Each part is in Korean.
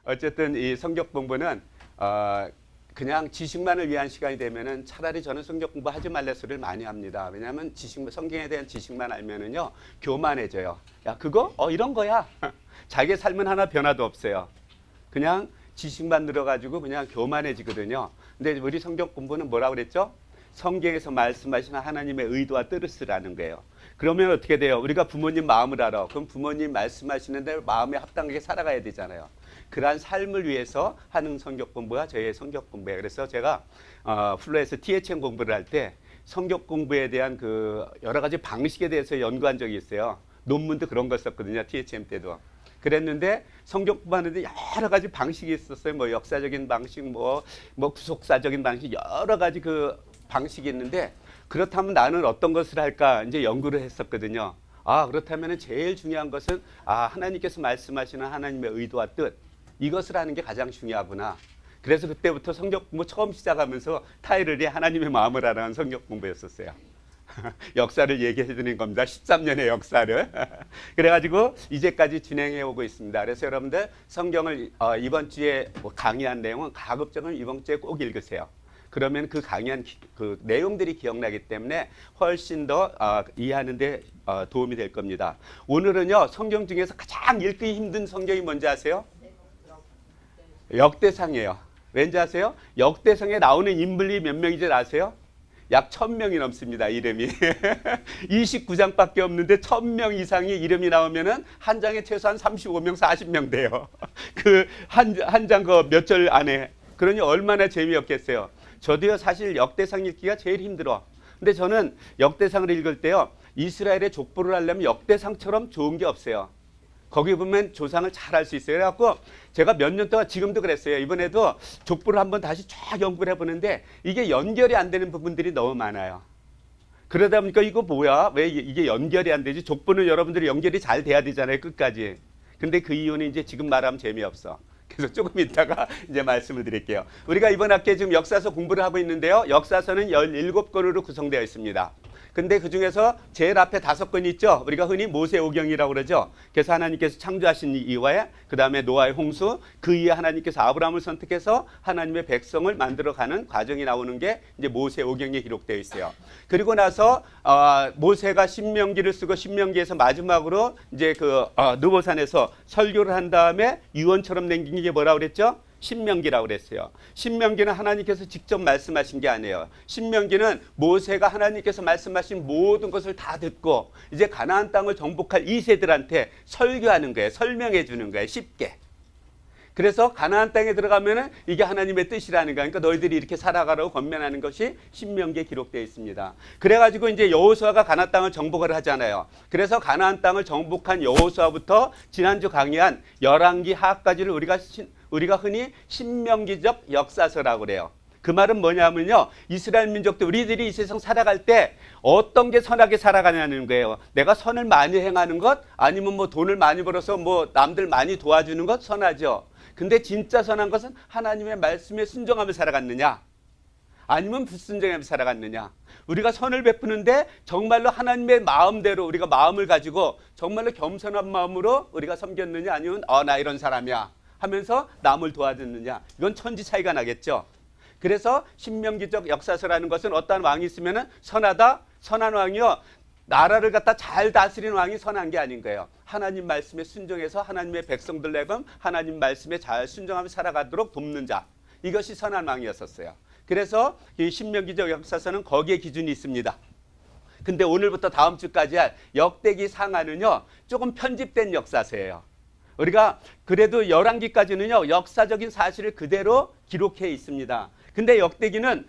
어쨌든 이 성경 공부는 그냥 지식만을 위한 시간이 되면은 차라리 저는 성경 공부하지 말래 소리를 많이 합니다. 왜냐하면 성경에 대한 지식만 알면은요 교만해져요. 야 그거 이런 거야. 자기 삶은 하나 변화도 없어요. 그냥 지식만 늘어가지고 그냥 교만해지거든요. 근데 우리 성경 공부는 뭐라고 그랬죠? 성경에서 말씀하시는 하나님의 의도와 뜻을 아는 거예요. 그러면 어떻게 돼요? 우리가 부모님 마음을 알아. 그럼 부모님 말씀하시는 대로 마음에 합당하게 살아가야 되잖아요. 그러한 삶을 위해서 하는 성경 공부가 저희의 성경 공부예요. 그래서 제가 플로에서 THM 공부를 할 때 성경 공부에 대한 그 여러 가지 방식에 대해서 연구한 적이 있어요. 논문도 그런 걸 썼거든요. THM 때도. 그랬는데 성경 공부하는데 여러 가지 방식이 있었어요. 뭐 역사적인 방식, 뭐 구속사적인 방식, 여러 가지 그 방식이 있는데 그렇다면 나는 어떤 것을 할까 이제 연구를 했었거든요. 그렇다면 제일 중요한 것은 하나님께서 말씀하시는 하나님의 의도와 뜻 이것을 하는 게 가장 중요하구나. 그래서 그때부터 성경 공부 처음 시작하면서 타이틀이 하나님의 마음을 알아가는 성경 공부였었어요. 역사를 얘기해 드리는 겁니다. 13년의 역사를. 그래가지고 이제까지 진행해 오고 있습니다. 그래서 여러분들 성경을 이번 주에 강의한 내용은 가급적이면 이번 주에 꼭 읽으세요. 그러면 그 강의한 그 내용들이 기억나기 때문에 훨씬 더 이해하는 데 도움이 될 겁니다. 오늘은요 성경 중에서 가장 읽기 힘든 성경이 뭔지 아세요? 역대상이에요. 왠지 아세요? 역대상에 나오는 인물이 몇 명인지 아세요? 약 1000명이 넘습니다. 이름이. 29장밖에 없는데 1000명 이상의 이름이 나오면은 한 장에 최소한 35명, 40명 돼요. 그 한 장 그 몇 절 안에. 그러니 얼마나 재미없겠어요. 저도요 사실 역대상 읽기가 제일 힘들어. 근데 저는 역대상을 읽을 때요 이스라엘의 족보를 하려면 역대상처럼 좋은 게 없어요. 거기 보면 조상을 잘 알 수 있어요. 그래갖고 제가 몇 년 동안 지금도 그랬어요. 이번에도 족보를 한번 다시 쫙 연구를 해보는데 이게 연결이 안 되는 부분들이 너무 많아요. 그러다 보니까 이거 뭐야? 왜 이게 연결이 안 되지? 족보는 여러분들이 연결이 잘 돼야 되잖아요. 끝까지. 근데 그 이유는 이제 지금 말하면 재미없어. 그래서 조금 이따가 이제 말씀을 드릴게요. 우리가 이번 학기에 지금 역사서 공부를 하고 있는데요. 역사서는 17권으로 구성되어 있습니다. 근데 그 중에서 제일 앞에 5권 있죠. 우리가 흔히 모세오경이라고 그러죠. 그래서 하나님께서 창조하신 이후에 그 다음에 노아의 홍수, 그 이후에 하나님께서 아브라함을 선택해서 하나님의 백성을 만들어가는 과정이 나오는 게 이제 모세오경에 기록되어 있어요. 그리고 나서 모세가 신명기를 쓰고 신명기에서 마지막으로 이제 그 느보산에서 설교를 한 다음에 유언처럼 남긴 게 뭐라고 그랬죠? 신명기라고 그랬어요. 신명기는 하나님께서 직접 말씀하신 게 아니에요. 신명기는 모세가 하나님께서 말씀하신 모든 것을 다 듣고 이제 가나안 땅을 정복할 2세들한테 설교하는 거예요. 설명해 주는 거예요. 쉽게. 그래서 가나안 땅에 들어가면은 이게 하나님의 뜻이라는 거야. 그러니까 너희들이 이렇게 살아가라고 권면하는 것이 신명기에 기록되어 있습니다. 그래가지고 이제 여호수아가 가나안 땅을 정복을 하잖아요. 그래서 가나안 땅을 정복한 여호수아부터 지난주 강의한 열왕기 하까지를 우리가 흔히 신명기적 역사서라고 그래요. 그 말은 뭐냐면요. 이스라엘 민족도 우리들이 이 세상 살아갈 때 어떤 게 선하게 살아가냐는 거예요. 내가 선을 많이 행하는 것 아니면 뭐 돈을 많이 벌어서 뭐 남들 많이 도와주는 것 선하죠. 근데 진짜 선한 것은 하나님의 말씀에 순종하며 살아갔느냐 아니면 불순종하며 살아갔느냐. 우리가 선을 베푸는데 정말로 하나님의 마음대로 우리가 마음을 가지고 정말로 겸손한 마음으로 우리가 섬겼느냐 아니면 나 이런 사람이야 하면서 남을 도와줬느냐. 이건 천지 차이가 나겠죠. 그래서 신명기적 역사서라는 것은 어떤 왕이 있으면 선하다. 선한 왕이요. 나라를 갖다 잘 다스리는 왕이 선한 게 아닌 거예요. 하나님 말씀에 순종해서 하나님의 백성들 내금 하나님 말씀에 잘 순종하며 살아가도록 돕는 자. 이것이 선한 왕이었었어요. 그래서 이 신명기적 역사서는 거기에 기준이 있습니다. 근데 오늘부터 다음 주까지 할 역대기 상하는요. 조금 편집된 역사서예요. 우리가 그래도 열왕기까지는요. 역사적인 사실을 그대로 기록해 있습니다. 근데 역대기는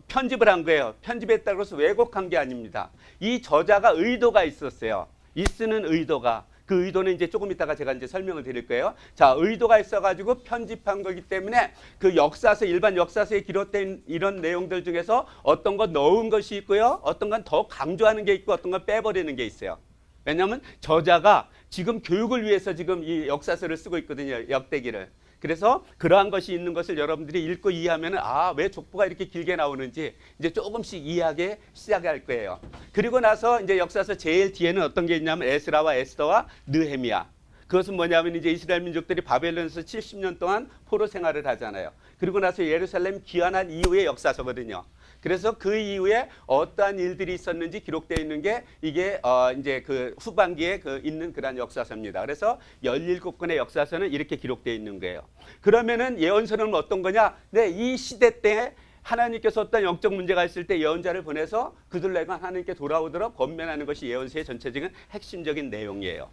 편집을 한 거예요. 편집했다고 해서 왜곡한 게 아닙니다. 이 저자가 의도가 있었어요. 이 쓰는 의도가. 그 의도는 이제 조금 이따가 제가 이제 설명을 드릴 거예요. 자, 의도가 있어가지고 편집한 거기 때문에 그 역사서, 일반 역사서에 기록된 이런 내용들 중에서 어떤 건 넣은 것이 있고요. 어떤 건 더 강조하는 게 있고 어떤 건 빼버리는 게 있어요. 왜냐하면 저자가 지금 교육을 위해서 지금 이 역사서를 쓰고 있거든요. 역대기를. 그래서 그러한 것이 있는 것을 여러분들이 읽고 이해하면 왜 족보가 이렇게 길게 나오는지 이제 조금씩 이해하기 시작할 거예요. 그리고 나서 이제 역사서 제일 뒤에는 어떤 게 있냐면 에스라와 에스더와 느헤미야. 그것은 뭐냐면 이제 이스라엘 민족들이 바벨론에서 70년 동안 포로 생활을 하잖아요. 그리고 나서 예루살렘 귀환한 이후의 역사서거든요. 그래서 그 이후에 어떠한 일들이 있었는지 기록되어 있는 게 이게 이제 그 후반기에 있는 그런 역사서입니다. 그래서 17권의 역사서는 이렇게 기록되어 있는 거예요. 그러면은 예언서는 어떤 거냐? 네, 이 시대 때 하나님께서 어떤 영적 문제가 있을 때 예언자를 보내서 그들로 하나님께 돌아오도록 권면하는 것이 예언서의 전체적인 핵심적인 내용이에요.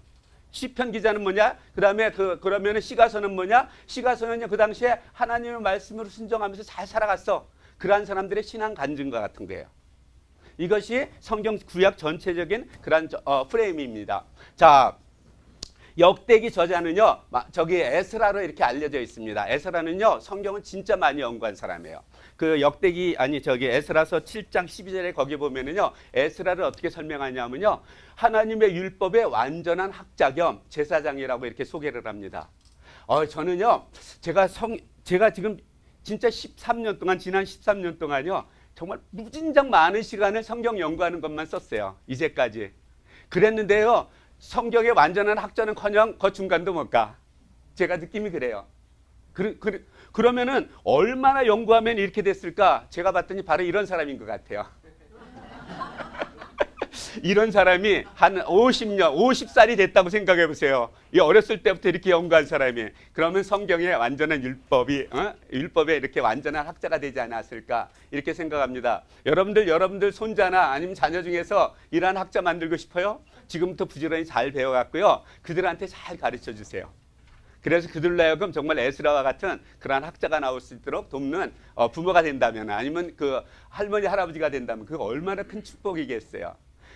시편 기자는 뭐냐? 그다음에 그러면은 시가서는 뭐냐? 시가서는요, 그 당시에 하나님의 말씀으로 순종하면서 잘 살아갔어. 그러한 사람들의 신앙 간증과 같은 거예요. 이것이 성경 구약 전체적인 그런 프레임입니다. 자, 역대기 저자는요, 저기 에스라로 이렇게 알려져 있습니다. 에스라는요, 성경은 진짜 많이 연구한 사람이에요. 그 에스라서 7장 12절에 거기 보면은요, 에스라를 어떻게 설명하냐면요, 하나님의 율법의 완전한 학자 겸 제사장이라고 이렇게 소개를 합니다. 저는요, 제가 지금 진짜 13년 동안, 지난 13년 동안요, 정말 무진장 많은 시간을 성경 연구하는 것만 썼어요. 이제까지. 그랬는데요, 성경의 완전한 학자는커녕 그 중간도 못 가. 제가 느낌이 그래요. 그러면은 얼마나 연구하면 이렇게 됐을까? 제가 봤더니 바로 이런 사람인 것 같아요. 이런 사람이 한 50년, 50살이 됐다고 생각해 보세요. 이 어렸을 때부터 이렇게 연구한 사람이. 그러면 성경의 완전한 율법에 이렇게 완전한 학자가 되지 않았을까? 이렇게 생각합니다. 여러분들 손자나 아니면 자녀 중에서 이러한 학자 만들고 싶어요? 지금부터 부지런히 잘 배워갖고요, 그들한테 잘 가르쳐 주세요. 그래서 그들로 하여금 정말 에스라와 같은 그러한 학자가 나올 수 있도록 돕는 부모가 된다면, 아니면 그 할머니, 할아버지가 된다면 그거 얼마나 큰 축복이겠어요.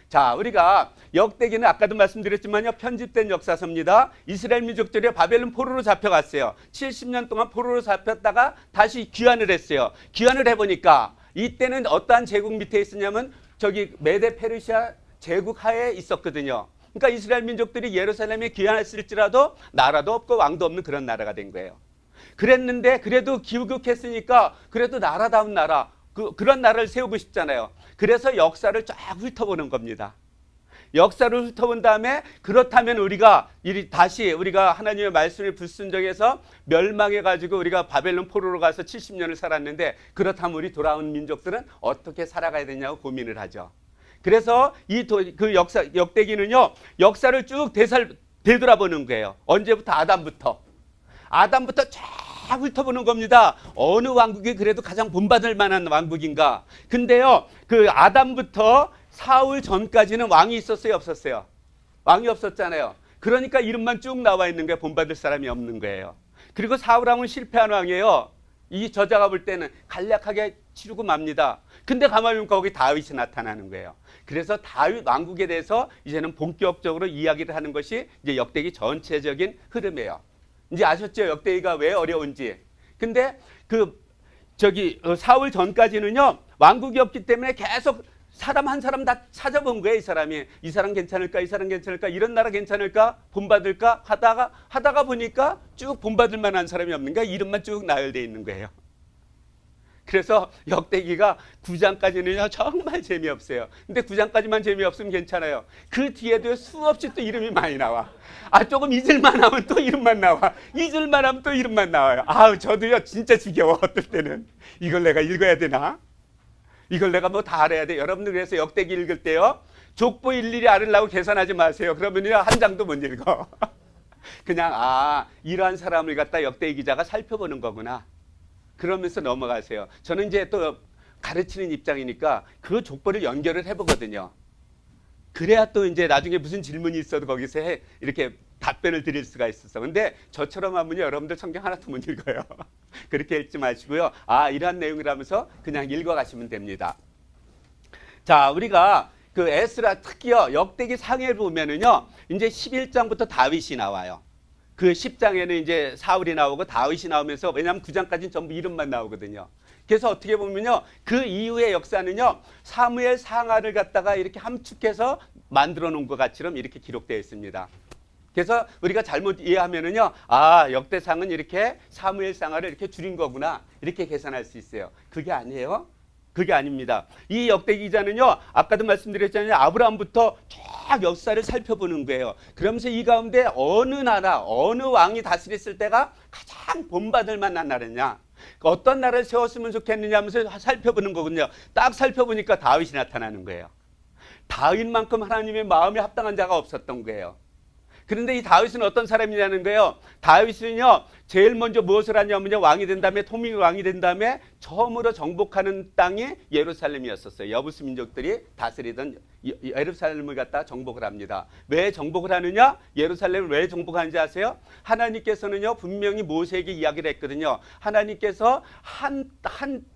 자, 우리가 역대기는 아까도 말씀드렸지만요, 편집된 역사서입니다. 이스라엘 민족들이 바벨론 포로로 잡혀갔어요. 70년 동안 포로로 잡혔다가 다시 귀환을 했어요. 귀환을 해보니까 이때는 어떠한 제국 밑에 있었냐면 저기 메데 페르시아 제국 하에 있었거든요. 그러니까 이스라엘 민족들이 예루살렘에 귀환했을지라도 나라도 없고 왕도 없는 그런 나라가 된 거예요. 그랬는데 그래도 귀국했으니까 그래도 나라다운 나라, 그런 나라를 세우고 싶잖아요. 그래서 역사를 쫙 훑어보는 겁니다. 역사를 훑어본 다음에 그렇다면 우리가 하나님의 말씀을 불순종해서 멸망해가지고 우리가 바벨론 포로로 가서 70년을 살았는데, 그렇다면 우리 돌아온 민족들은 어떻게 살아가야 되냐고 고민을 하죠. 그래서 역대기는요, 역사를 쭉 되돌아보는 거예요. 언제부터? 아담부터 쫙 훑어보는 겁니다. 어느 왕국이 그래도 가장 본받을 만한 왕국인가? 근데요, 그 아담부터 사울 전까지는 왕이 있었어요, 없었어요? 왕이 없었잖아요. 그러니까 이름만 쭉 나와 있는 거예요. 본받을 사람이 없는 거예요. 그리고 사울왕은 실패한 왕이에요. 이 저자가 볼 때는 간략하게 치르고 맙니다. 근데 가만히 보니까 거기 다윗이 나타나는 거예요. 그래서 다윗 왕국에 대해서 이제는 본격적으로 이야기를 하는 것이 이제 역대기 전체적인 흐름이에요. 이제 아셨죠? 역대기가 왜 어려운지. 근데 사울 전까지는요, 왕국이 없기 때문에 계속 사람 한 사람 다 찾아본 거예요. 이 사람 괜찮을까, 이런 나라 괜찮을까, 본받을까 하다가 보니까 쭉 본받을 만한 사람이 없는가, 이름만 쭉 나열되어 있는 거예요. 그래서 역대기가 9장까지는요, 정말 재미없어요. 근데 9장까지만 재미없으면 괜찮아요. 그 뒤에도 수없이 또 이름이 많이 나와. 조금 잊을만 하면 또 이름만 나와. 잊을만 하면 또 이름만 나와요. 저도요, 진짜 지겨워. 어떨 때는. 이걸 내가 읽어야 되나? 이걸 내가 뭐 다 알아야 돼. 여러분들 그래서 역대기 읽을 때요, 족보 일일이 알으려고 계산하지 마세요. 그러면요, 한 장도 못 읽어. 그냥 이러한 사람을 갖다 역대기 기자가 살펴보는 거구나. 그러면서 넘어가세요. 저는 이제 또 가르치는 입장이니까 그 족보를 연결을 해보거든요. 그래야 또 이제 나중에 무슨 질문이 있어도 거기서 이렇게 답변을 드릴 수가 있었어. 근데 저처럼 하면요, 여러분들 성경 하나도 못 읽어요. 그렇게 읽지 마시고요. 이러한 내용이라면서 그냥 읽어가시면 됩니다. 자, 우리가 그 에스라, 특히요, 역대기 상해를 보면은요, 이제 11장부터 다윗이 나와요. 그 10장에는 이제 사울이 나오고 다윗이 나오면서, 왜냐하면 9장까지는 전부 이름만 나오거든요. 그래서 어떻게 보면요, 그 이후의 역사는요, 사무엘 상하를 갖다가 이렇게 함축해서 만들어 놓은 것 같이럼 이렇게 기록되어 있습니다. 그래서 우리가 잘못 이해하면은요, 아, 역대상은 이렇게 사무엘상하를 이렇게 줄인 거구나, 이렇게 계산할 수 있어요. 그게 아니에요. 그게 아닙니다. 이 역대 기자는요, 아까도 말씀드렸잖아요. 아브라함부터 쫙 역사를 살펴보는 거예요. 그러면서 이 가운데 어느 나라, 어느 왕이 다스렸을 때가 가장 본받을 만한 나라냐, 어떤 나라를 세웠으면 좋겠느냐 하면서 살펴보는 거거든요. 딱 살펴보니까 다윗이 나타나는 거예요. 다윗만큼 하나님의 마음에 합당한 자가 없었던 거예요. 그런데 이 다윗은 어떤 사람이냐는 거예요. 다윗은요, 제일 먼저 무엇을 하냐면요, 왕이 된 다음에, 통일 왕이 된 다음에 처음으로 정복하는 땅이 예루살렘이었었어요. 여부수 민족들이 다스리던 예루살렘을 갖다 정복을 합니다. 왜 정복을 하느냐? 예루살렘을 왜 정복하는지 아세요? 하나님께서는요, 분명히 모세에게 이야기를 했거든요. 하나님께서 한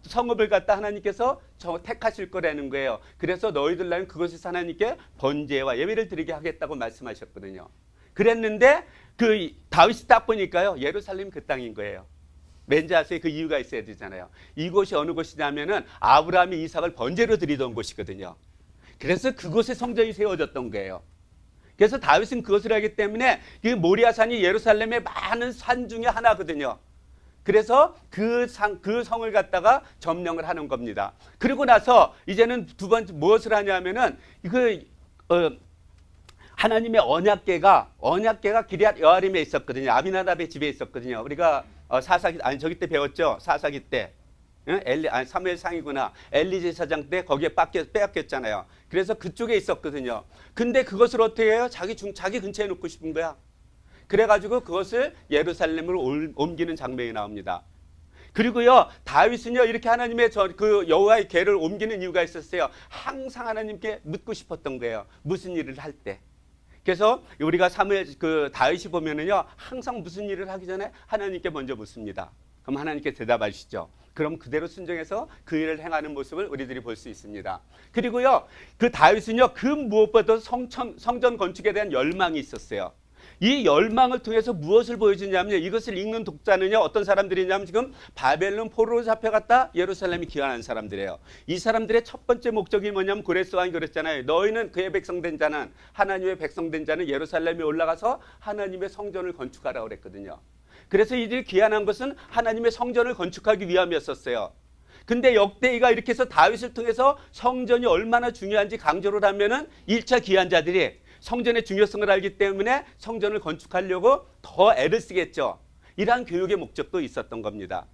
성읍을 갖다 하나님께서 택하실 거라는 거예요. 그래서 너희들 나는 그곳에서 하나님께 번제와 예배를 드리게 하겠다고 말씀하셨거든요. 그랬는데 그 다윗이 딱 보니까요, 예루살렘이 그 땅인 거예요. 왠지 아세요? 그 이유가 있어야 되잖아요. 이곳이 어느 곳이냐면은 아브라함이 이삭을 번제로 드리던 곳이거든요. 그래서 그곳에 성전이 세워졌던 거예요. 그래서 다윗은 그것을 하기 때문에 그 모리아산이 예루살렘의 많은 산 중에 하나거든요. 그래서 그 성을 갖다가 점령을 하는 겁니다. 그리고 나서 이제는 두 번째 무엇을 하냐면은 하나님의 언약궤가 기럇 여아림에 있었거든요. 아비나답의 집에 있었거든요. 우리가 저기 때 배웠죠. 사사기 때. 사무엘상이구나. 엘리 제사장 때 거기에 빼앗겼잖아요. 그래서 그쪽에 있었거든요. 근데 그것을 어떻게 해요? 자기 근처에 놓고 싶은 거야. 그래가지고 그것을 예루살렘으로 옮기는 장면이 나옵니다. 그리고요, 다윗은요, 이렇게 하나님의 그 여호와의 궤를 옮기는 이유가 있었어요. 항상 하나님께 묻고 싶었던 거예요. 무슨 일을 할 때. 그래서 우리가 다윗이 보면은요, 항상 무슨 일을 하기 전에 하나님께 먼저 묻습니다. 그럼 하나님께 대답하시죠. 그럼 그대로 순종해서 그 일을 행하는 모습을 우리들이 볼 수 있습니다. 그리고요, 그 다윗은요, 그 무엇보다도 성전 건축에 대한 열망이 있었어요. 이 열망을 통해서 무엇을 보여주냐면요, 이것을 읽는 독자는요, 어떤 사람들이냐면 지금 바벨론 포로로 잡혀갔다 예루살렘이 귀환한 사람들이에요. 이 사람들의 첫 번째 목적이 뭐냐면 고레스 왕이 그랬잖아요. 너희는 그의 백성된 자는, 하나님의 백성된 자는 예루살렘에 올라가서 하나님의 성전을 건축하라고 그랬거든요. 그래서 이들이 귀환한 것은 하나님의 성전을 건축하기 위함이었었어요. 근데 역대기가 이렇게 해서 다윗을 통해서 성전이 얼마나 중요한지 강조를 하면은 1차 귀환자들이 성전의 중요성을 알기 때문에 성전을 건축하려고 더 애를 쓰겠죠. 이러한 교육의 목적도 있었던 겁니다.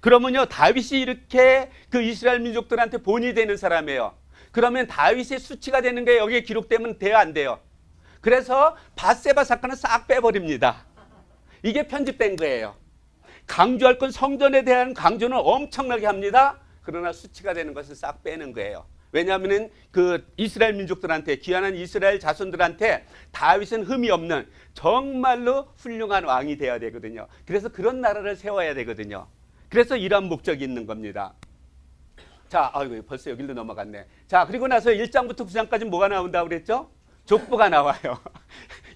그러면요, 다윗이 이렇게 그 이스라엘 민족들한테 본이 되는 사람이에요. 그러면 다윗의 수치가 되는 게 여기에 기록되면 돼요, 안 돼요? 그래서 밧세바 사건을 싹 빼버립니다. 이게 편집된 거예요. 강조할 건 성전에 대한 강조는 엄청나게 합니다. 그러나 수치가 되는 것을 싹 빼는 거예요. 왜냐하면 그 이스라엘 민족들한테, 귀환한 이스라엘 자손들한테 다윗은 흠이 없는 정말로 훌륭한 왕이 되어야 되거든요. 그래서 그런 나라를 세워야 되거든요. 그래서 이러한 목적이 있는 겁니다. 자, 아이고, 벌써 여기로 넘어갔네. 자, 그리고 나서 1장부터 9장까지 뭐가 나온다고 그랬죠? 족보가 나와요.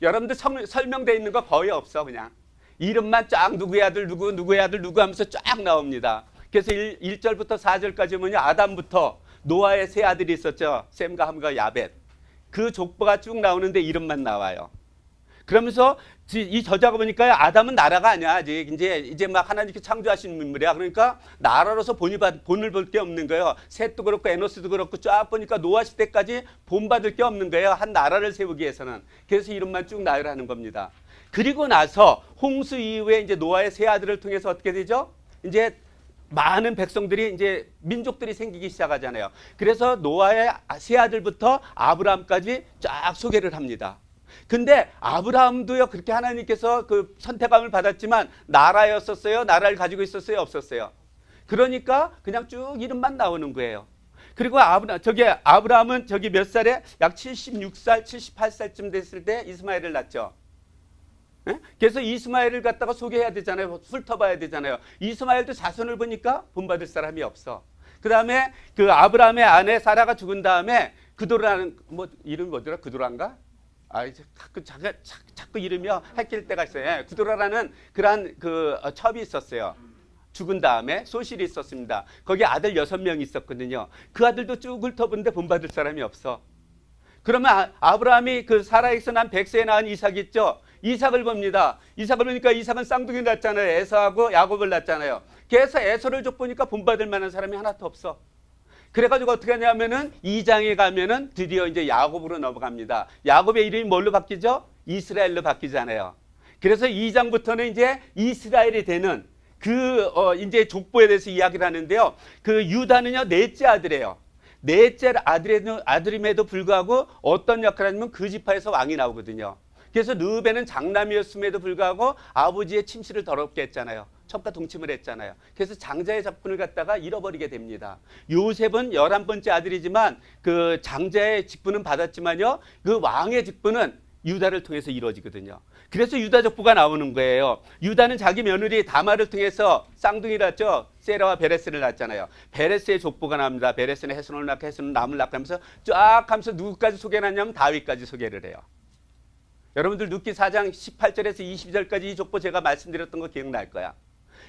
여러분들 설명되어 있는 거 거의 없어. 그냥 이름만 쫙 누구의 아들 누구의 아들 누구 하면서 쫙 나옵니다. 그래서 1절부터 4절까지 뭐냐, 아담부터 노아의 세 아들이 있었죠. 셈과 함과 야벳. 그 족보가 쭉 나오는데 이름만 나와요. 그러면서 이 저자가 보니까 아담은 나라가 아니야. 이제 막 하나님께 창조하신 인물이야. 그러니까 나라로서 본을 볼 게 없는 거예요. 셋도 그렇고 에노스도 그렇고 쫙 보니까 노아 시대까지 본받을 게 없는 거예요. 한 나라를 세우기 위해서는. 그래서 이름만 쭉 나열하는 겁니다. 그리고 나서 홍수 이후에 이제 노아의 세 아들을 통해서 어떻게 되죠? 이제 많은 백성들이 이제 민족들이 생기기 시작하잖아요. 그래서 노아의 세 아들부터 아브라함까지 쫙 소개를 합니다. 근데 아브라함도요, 그렇게 하나님께서 그 선택함을 받았지만 나라였었어요? 나라를 가지고 있었어요? 없었어요? 그러니까 그냥 쭉 이름만 나오는 거예요. 그리고 아브라함은 몇 살에? 약 76살, 78살쯤 됐을 때 이스마엘을 낳죠. 그래서 이스마엘을 갖다가 소개해야 되잖아요. 훑어봐야 되잖아요. 이스마엘도 자손을 보니까 본받을 사람이 없어. 그 다음에 그 아브라함의 아내 사라가 죽은 다음에 그도라는, 이름이 뭐더라? 그도란가? 자꾸 이름이 헷갈릴 때가 있어요. 그도라라는 그러한 첩이 있었어요. 죽은 다음에 소실이 있었습니다. 거기 아들 6명이 있었거든요. 그 아들도 쭉 훑어보는데 본받을 사람이 없어. 그러면 아브라함이 그 사라에서 난 100세에 낳은 이삭이 있죠. 이삭을 봅니다. 이삭을 보니까 이삭은 쌍둥이 낳았잖아요. 에서하고 야곱을 낳았잖아요. 그래서 에서를 족보니까 본받을 만한 사람이 하나도 없어. 그래가지고 어떻게 하냐면은 2장에 가면은 드디어 이제 야곱으로 넘어갑니다. 야곱의 이름이 뭘로 바뀌죠? 이스라엘로 바뀌잖아요. 그래서 2장부터는 이제 이스라엘이 되는 이제 족보에 대해서 이야기를 하는데요. 그 유다는요, 넷째 아들이에요. 넷째 아들임에도 불구하고 어떤 역할을 하냐면 그 지파에서 왕이 나오거든요. 그래서 르우벤은 장남이었음에도 불구하고 아버지의 침실을 더럽게 했잖아요. 첩과 동침을 했잖아요. 그래서 장자의 잡분을 갖다가 잃어버리게 됩니다. 요셉은 11번째 아들이지만 그 장자의 직분은 받았지만요. 그 왕의 직분은 유다를 통해서 이루어지거든요. 그래서 유다 족보가 나오는 거예요. 유다는 자기 며느리 다말을 통해서 쌍둥이를 낳았죠. 세라와 베레스를 낳았잖아요. 베레스의 족보가 나옵니다. 베레스는 헤스론을 낳고 헤스론은 남을 낳고 하면서 쫙 하면서 누구까지 소개를 하냐면 다윗까지 소개를 해요. 여러분들 룻기 4장 18절에서 22절까지 이 족보 제가 말씀드렸던 거 기억날 거야.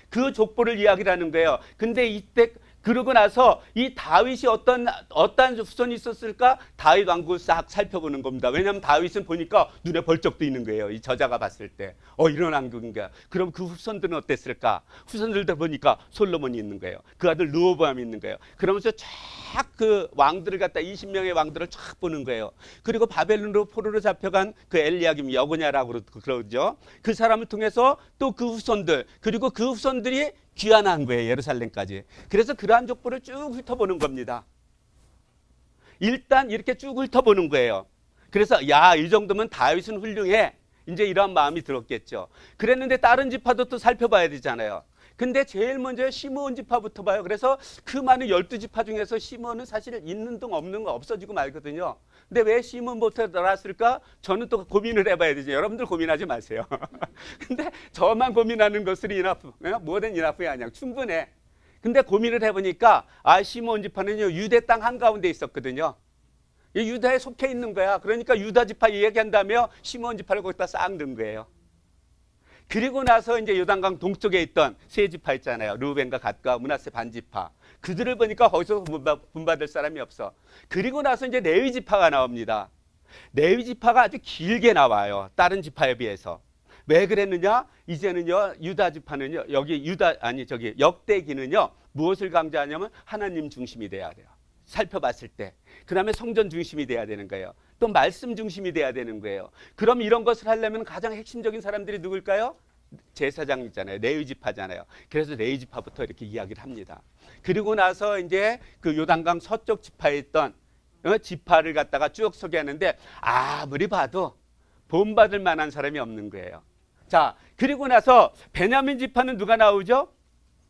그 족보를 이야기를 하는 거예요. 근데 이때 그러고 나서 이 다윗이 어떠한 후손이 있었을까? 다윗 왕국을 싹 살펴보는 겁니다. 왜냐하면 다윗은 보니까 눈에 벌쩍 뜨이는 거예요. 이 저자가 봤을 때. 이런 왕국인가? 그럼 그 후손들은 어땠을까? 후손들도 보니까 솔로몬이 있는 거예요. 그 아들 르호보암이 있는 거예요. 그러면서 쫙 그 왕들을 갖다 20명의 왕들을 쫙 보는 거예요. 그리고 바벨론으로 포로로 잡혀간 그 엘리야김 여고냐라고 그러죠. 그 사람을 통해서 또 그 후손들, 그리고 그 후손들이 귀환한 거예요. 예루살렘까지. 그래서 그러한 족보를 쭉 훑어보는 겁니다. 일단 이렇게 쭉 훑어보는 거예요. 그래서 이 정도면 다윗은 훌륭해. 이제 이러한 마음이 들었겠죠. 그랬는데 다른 지파도 또 살펴봐야 되잖아요. 근데 제일 먼저 시므온 지파부터 봐요. 그래서 그 많은 12지파 중에서 시므온은 사실 있는 둥 없는 거 없어지고 말거든요. 근데 왜 시므온부터 나왔을까? 저는 또 고민을 해봐야 되죠. 여러분들 고민하지 마세요. 근데 저만 고민하는 것은 이나프, 뭐든 이나프야 아니야. 충분해. 근데 고민을 해보니까 시므온 지파는요, 유대 땅 한가운데 있었거든요. 유다에 속해 있는 거야. 그러니까 유다 지파 이야기한다며 시므온 지파를 거기다 싹 넣은 거예요. 그리고 나서 이제 요단강 동쪽에 있던 세 지파 있잖아요. 르우벤과 갓과 므낫세 반지파. 그들을 보니까 거기서 분받을 사람이 없어. 그리고 나서 이제 레위 지파가 나옵니다. 레위 지파가 아주 길게 나와요. 다른 지파에 비해서. 왜 그랬느냐? 이제는요, 유다 지파는요, 역대기는요, 무엇을 강조하냐면 하나님 중심이 돼야 돼요. 살펴봤을 때. 그 다음에 성전 중심이 돼야 되는 거예요. 또 말씀 중심이 돼야 되는 거예요. 그럼 이런 것을 하려면 가장 핵심적인 사람들이 누굴까요? 제사장 있잖아요. 레위 지파잖아요. 그래서 레위 지파부터 이렇게 이야기를 합니다. 그리고 나서 이제 그 요단강 서쪽 지파에 있던 지파를 갖다가 쭉 소개하는데 아무리 봐도 본받을 만한 사람이 없는 거예요. 자, 그리고 나서 베냐민 지파는 누가 나오죠?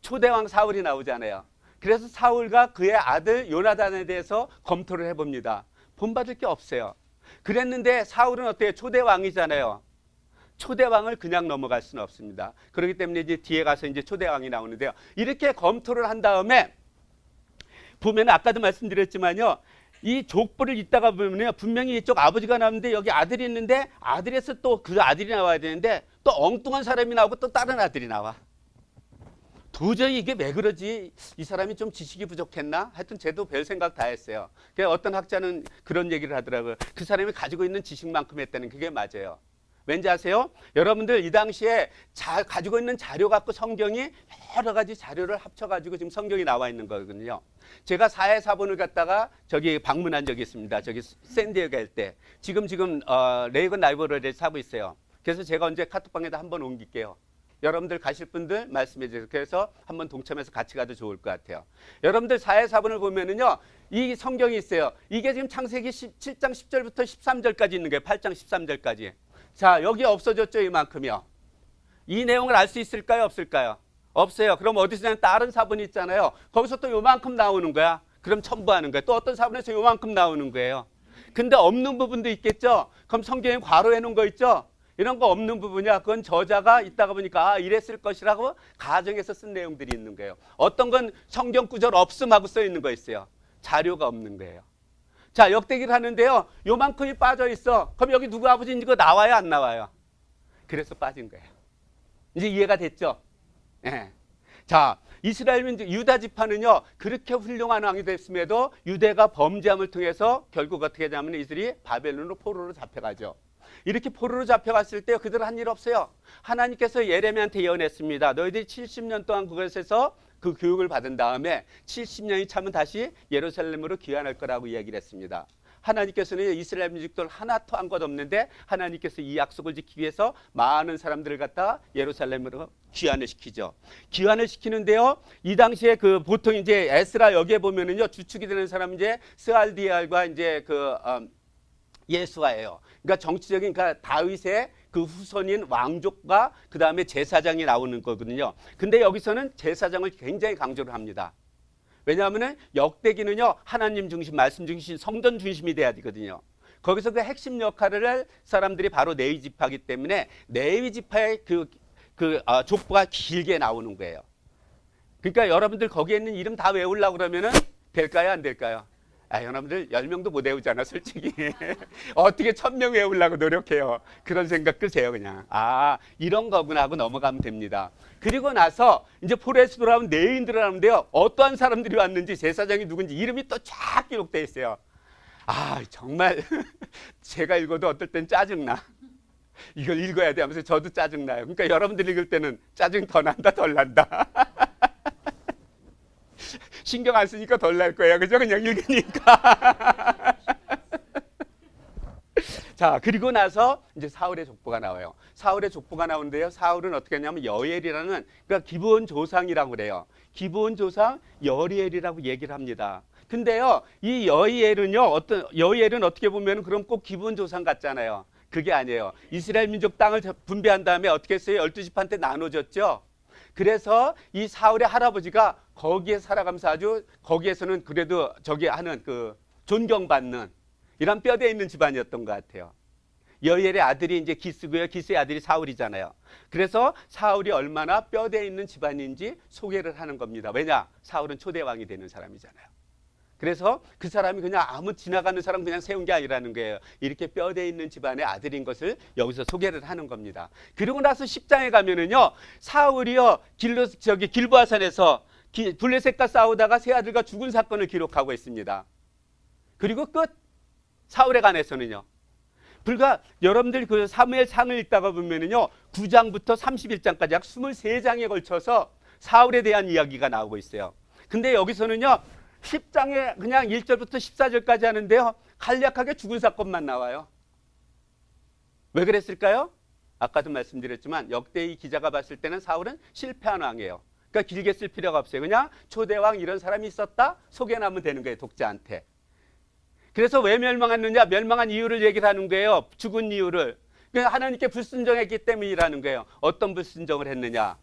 초대왕 사울이 나오잖아요. 그래서 사울과 그의 아들 요나단에 대해서 검토를 해봅니다. 본받을 게 없어요. 그랬는데 사울은 어때요? 초대왕이잖아요. 초대왕을 그냥 넘어갈 수는 없습니다. 그렇기 때문에 이제 뒤에 가서 이제 초대왕이 나오는데요. 이렇게 검토를 한 다음에 보면 아까도 말씀드렸지만요. 이 족보를 읽다가 보면요. 분명히 이쪽 아버지가 나오는데 여기 아들이 있는데 아들에서 또 그 아들이 나와야 되는데 또 엉뚱한 사람이 나오고 또 다른 아들이 나와. 도저히 이게 왜 그러지? 이 사람이 좀 지식이 부족했나? 하여튼 쟤도 별 생각 다 했어요. 어떤 학자는 그런 얘기를 하더라고요. 그 사람이 가지고 있는 지식만큼 했다는 그게 맞아요. 왠지 아세요? 여러분들 이 당시에 가지고 있는 자료 갖고 성경이 여러 가지 자료를 합쳐가지고 지금 성경이 나와 있는 거거든요. 제가 4회 4번을 갖다가 저기 방문한 적이 있습니다. 저기 샌디에고 갈 때. 지금 레이건 라이브러리에서 하고 있어요. 그래서 제가 언제 카톡방에다 한번 옮길게요. 여러분들 가실 분들 말씀해 주세요. 그래서 한번 동참해서 같이 가도 좋을 것 같아요. 여러분들 4회 4번을 보면은요. 이 성경이 있어요. 이게 지금 창세기 7장 10절부터 13절까지 있는 거예요. 8장 13절까지. 자, 여기 없어졌죠, 이만큼이요. 이 내용을 알 수 있을까요, 없을까요? 없어요. 그럼 어디서는 다른 사본이 있잖아요. 거기서 또 요만큼 나오는 거야. 그럼 첨부하는 거야. 또 어떤 사본에서 요만큼 나오는 거예요. 근데 없는 부분도 있겠죠. 그럼 성경에 괄호해 놓은 거 있죠. 이런 거 없는 부분이야. 그건 저자가 있다가 보니까 이랬을 것이라고 가정해서 쓴 내용들이 있는 거예요. 어떤 건 성경 구절 없음하고 써 있는 거 있어요. 자료가 없는 거예요. 자, 역대기를 하는데요. 요만큼이 빠져 있어. 그럼 여기 누구 아버지인지 이거 나와요, 안 나와요? 그래서 빠진 거예요. 이제 이해가 됐죠? 예. 자, 이스라엘 민족 유다 지파는요. 그렇게 훌륭한 왕이 됐음에도 유대가 범죄함을 통해서 결국 어떻게 되냐면 이들이 바벨론으로 포로로 잡혀가죠. 이렇게 포로로 잡혀갔을 때 그들은 한 일 없어요. 하나님께서 예레미야한테 예언했습니다. 너희들이 70년 동안 그것에서 그 교육을 받은 다음에 70년이 차면 다시 예루살렘으로 귀환할 거라고 이야기를 했습니다. 하나님께서는 이스라엘 민족들 하나 토한 것 없는데 하나님께서 이 약속을 지키기 위해서 많은 사람들을 갖다 예루살렘으로 귀환을 시키죠. 귀환을 시키는데요. 이 당시에 그 보통 이제 에스라 여기에 보면은요 주축이 되는 사람은 이제 스알디엘과 이제 예수아예요. 그러니까 정치적인 그러니까 다윗의 그 후손인 왕족과 그 다음에 제사장이 나오는 거거든요. 근데 여기서는 제사장을 굉장히 강조를 합니다. 왜냐하면 역대기는요 하나님 중심, 말씀 중심, 성전 중심이 돼야 되거든요. 거기서 그 핵심 역할을 할 사람들이 바로 레위 지파이기 때문에 레위 지파의 족보가 길게 나오는 거예요. 그러니까 여러분들 거기에 있는 이름 다 외우려고 그러면은 될까요, 안 될까요? 여러분들 10명도 못 외우잖아, 솔직히. 어떻게 1000명 외우려고 노력해요. 그런 생각 끄세요, 그냥. 이런 거구나 하고 넘어가면 됩니다. 그리고 나서 이제 포로에서 돌아온 내인들을 하는데요. 어떠한 사람들이 왔는지, 제사장이 누군지 이름이 또 쫙 기록되어 있어요. 정말 제가 읽어도 어떨 땐 짜증나. 이걸 읽어야 돼 하면서 저도 짜증나요. 그러니까 여러분들 읽을 때는 짜증 더 난다, 덜 난다. 신경 안 쓰니까 덜 날 거예요. 그죠? 그냥 읽으니까. 자, 그리고 나서 이제 사울의 족보가 나와요. 사울의 족보가 나오는데요. 사울은 어떻게 했냐면 여엘이라는 그러니까 기브온 조상이라고 그래요. 기브온 조상 여리엘이라고 얘기를 합니다. 근데요, 이 여리엘은 어떻게 보면 그럼 꼭 기브온 조상 같잖아요. 그게 아니에요. 이스라엘 민족 땅을 분배한 다음에 어떻게 했어요? 12지파한테 나눠줬죠. 그래서 이 사울의 할아버지가 거기에 살아가면서 아주 거기에서는 그래도 하는 존경받는 이런 뼈대 있는 집안이었던 것 같아요. 여엘의 아들이 이제 기스고요. 기스의 아들이 사울이잖아요. 그래서 사울이 얼마나 뼈대 있는 집안인지 소개를 하는 겁니다. 왜냐? 사울은 초대왕이 되는 사람이잖아요. 그래서 그 사람이 그냥 아무 지나가는 사람 그냥 세운 게 아니라는 거예요. 이렇게 뼈대 있는 집안의 아들인 것을 여기서 소개를 하는 겁니다. 그리고 나서 10장에 가면은요, 사울이요 길보아산에서 블레셋과 싸우다가 세 아들과 죽은 사건을 기록하고 있습니다. 그리고 끝. 사울에 관해서는요. 불과 여러분들 그 사무엘상을 읽다가 보면은요, 9장부터 31장까지 약 23장에 걸쳐서 사울에 대한 이야기가 나오고 있어요. 근데 여기서는요, 10장에 그냥 1절부터 14절까지 하는데요, 간략하게 죽은 사건만 나와요. 왜 그랬을까요? 아까도 말씀드렸지만 역대의 기자가 봤을 때는 사울은 실패한 왕이에요. 그러니까 길게 쓸 필요가 없어요. 그냥 초대왕 이런 사람이 있었다 소개하면 되는 거예요, 독자한테. 그래서 왜 멸망했느냐, 멸망한 이유를 얘기를 하는 거예요. 죽은 이유를. 그냥 하나님께 불순종했기 때문이라는 거예요. 어떤 불순종을 했느냐,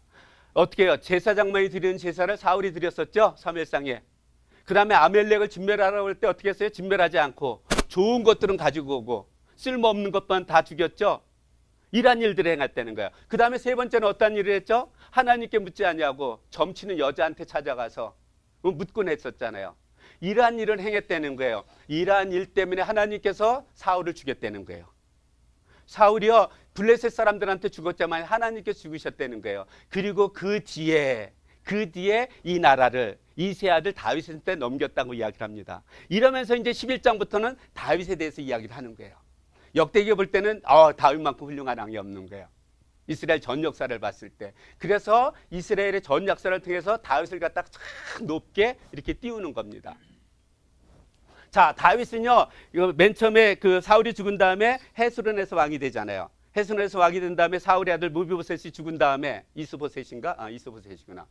어떻게 해요? 제사장만이 드리는 제사를 사울이 드렸었죠, 사무엘상에. 그 다음에 아멜렉을 진멸하라고 할 때 어떻게 했어요? 진멸하지 않고 좋은 것들은 가지고 오고 쓸모없는 것만 다 죽였죠. 이러한 일들을 행했다는 거예요. 그 다음에 세 번째는 어떤 일을 했죠? 하나님께 묻지 아니하고 점치는 여자한테 찾아가서 묻곤 했었잖아요. 이러한 일을 행했다는 거예요. 이러한 일 때문에 하나님께서 사울을 죽였다는 거예요. 사울이요 블레셋 사람들한테 죽었지만 하나님께서 죽으셨다는 거예요. 그리고 그 뒤에 이 나라를 이 세 아들 다윗한테 넘겼다고 이야기를 합니다. 이러면서 이제 11장부터는 다윗에 대해서 이야기를 하는 거예요. 역대기에 볼 때는 다윗만큼 훌륭한 왕이 없는 거예요. 이스라엘 전 역사를 봤을 때. 그래서 이스라엘의 전 역사를 통해서 다윗을 갖다가 참 높게 이렇게 띄우는 겁니다. 자, 다윗은요, 맨 처음에 그 사울이 죽은 다음에 헤스론에서 왕이 되잖아요. 헤스론에서 왕이 된 다음에 사울의 아들 무비보셋이 죽은 다음에 이스보셋인가? 이스보셋이구나.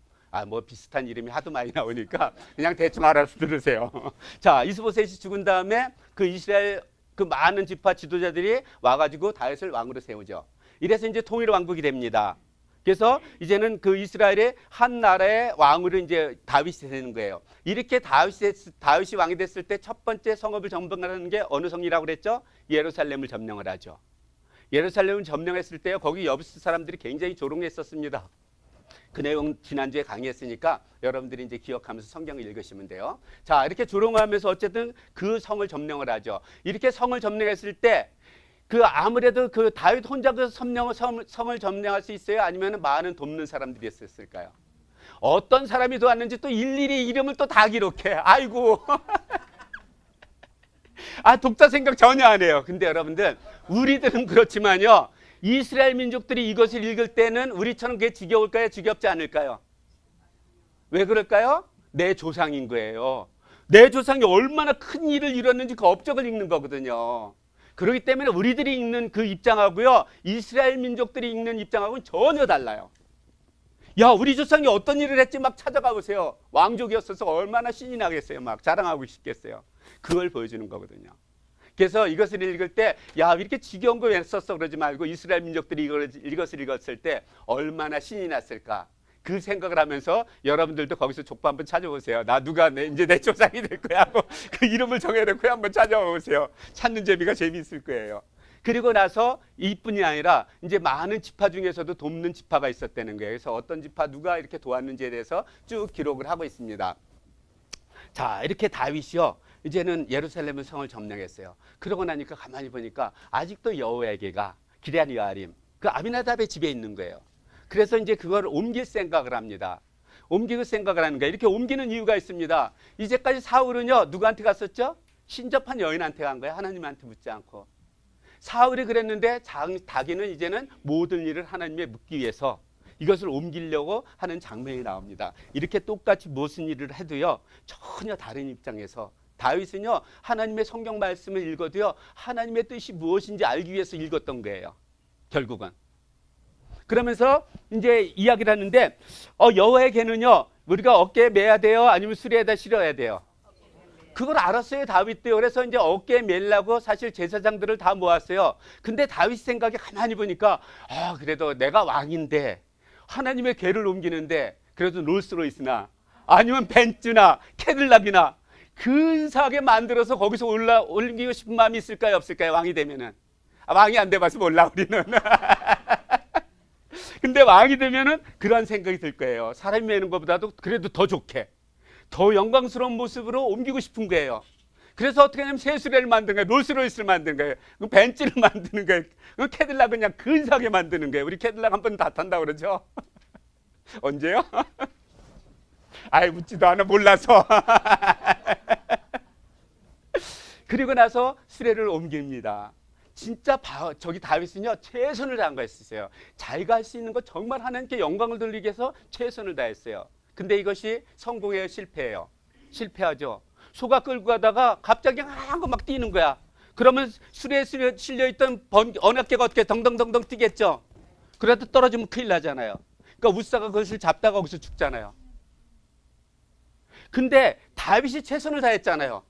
뭐 비슷한 이름이 하도 많이 나오니까 그냥 대충 알아서 들으세요. 자, 이스보셋이 죽은 다음에 그 이스라엘 그 많은 지파 지도자들이 와가지고 다윗을 왕으로 세우죠. 이래서 이제 통일 왕국이 됩니다. 그래서 이제는 그 이스라엘의 한 나라의 왕으로 이제 다윗이 되는 거예요. 이렇게 다윗이 왕이 됐을 때 첫 번째 성읍을 점령하는 게 어느 성이라고 그랬죠? 예루살렘을 점령을 하죠. 예루살렘을 점령했을 때요, 거기 여부스 사람들이 굉장히 조롱했었습니다. 그 내용 지난주에 강의했으니까 여러분들이 이제 기억하면서 성경을 읽으시면 돼요. 자, 이렇게 조롱하면서 어쨌든 그 성을 점령을 하죠. 이렇게 성을 점령했을 때 아무래도 그 다윗 혼자 그 성을 점령할 수 있어요? 아니면 많은 돕는 사람들이 있었을까요? 어떤 사람이 도왔는지 또 일일이 이름을 또 다 기록해. 아이고. 독자 생각 전혀 안 해요. 근데 여러분들 우리들은 그렇지만요. 이스라엘 민족들이 이것을 읽을 때는 우리처럼 그게 지겨울까요? 지겹지 않을까요? 왜 그럴까요? 내 조상인 거예요. 내 조상이 얼마나 큰 일을 이뤘는지 그 업적을 읽는 거거든요. 그렇기 때문에 우리들이 읽는 그 입장하고요, 이스라엘 민족들이 읽는 입장하고는 전혀 달라요. 야, 우리 조상이 어떤 일을 했지 막 찾아가 보세요. 왕족이었어서 얼마나 신이 나겠어요. 막 자랑하고 싶겠어요. 그걸 보여주는 거거든요. 그래서 이것을 읽을 때, 야, 이렇게 지겨운 거 왜 썼어 그러지 말고 이스라엘 민족들이 이것을 읽었을 때 얼마나 신이 났을까. 그 생각을 하면서 여러분들도 거기서 족보 한번 찾아보세요. 나 누가 이제 내 조상이 될 거야 하고 그 이름을 정해놓고 한번 찾아보세요. 찾는 재미가 재미있을 거예요. 그리고 나서 이뿐이 아니라 이제 많은 지파 중에서도 돕는 지파가 있었다는 거예요. 그래서 어떤 지파 누가 이렇게 도왔는지에 대해서 쭉 기록을 하고 있습니다. 자, 이렇게 다윗이요, 이제는 예루살렘 성을 점령했어요. 그러고 나니까 가만히 보니까 아직도 여호와에게가 기럇 여아림, 그 아비나답의 집에 있는 거예요. 그래서 이제 그걸 옮길 생각을 합니다. 옮길 생각을 하는 거예요. 이렇게 옮기는 이유가 있습니다. 이제까지 사울은요, 누구한테 갔었죠? 신접한 여인한테 간 거예요. 하나님한테 묻지 않고. 사울이 그랬는데 자기는 이제는 모든 일을 하나님에 묻기 위해서 이것을 옮기려고 하는 장면이 나옵니다. 이렇게 똑같이 무슨 일을 해도요, 전혀 다른 입장에서 다윗은요, 하나님의 성경 말씀을 읽어도요, 하나님의 뜻이 무엇인지 알기 위해서 읽었던 거예요. 결국은. 그러면서 이제 이야기를 하는데, 여호와의 개는요, 우리가 어깨에 매야 돼요? 아니면 수레에다 실어야 돼요? 그걸 알았어요, 다윗도요. 그래서 이제 어깨에 매려고 사실 제사장들을 다 모았어요. 근데 다윗 생각에 가만히 보니까, 그래도 내가 왕인데 하나님의 궤를 옮기는데 그래도 롤스로이스나 아니면 벤츠나 캐딜락이나 근사하게 만들어서 거기서 올리고 싶은 마음이 있을까요, 없을까요? 왕이 되면은. 왕이 안 돼봐서 몰라 우리는. 근데 왕이 되면은 그런 생각이 들 거예요. 사람이 매는 것보다도 그래도 더 좋게, 더 영광스러운 모습으로 옮기고 싶은 거예요. 그래서 어떻게 하냐면 새 수레를 만든 거예요. 롤스로이스를 만든 거예요. 벤츠를 만드는 거예요. 캐딜락 그냥 근사하게 만드는 거예요. 우리 캐딜락 한 번 다 탄다고 그러죠. 언제요? 아이, 묻지도 않아, 몰라서. 그리고 나서 수레를 옮깁니다. 진짜 저기 다윗은요, 최선을 다한 거였어요. 자기가 할 수 있는 거 정말 하나님께 영광을 돌리기 위해서 최선을 다했어요. 근데 이것이 성공해요, 실패해요? 실패하죠. 소가 끌고 가다가 갑자기 하얀 거 막 뛰는 거야. 그러면 수레에 실려있던 언약궤가 어떻게 덩덩덩덩 뛰겠죠. 그래도 떨어지면 큰일 나잖아요. 그러니까 우사가 그것을 잡다가 거기서 죽잖아요. 근데 다윗이 최선을 다했잖아요.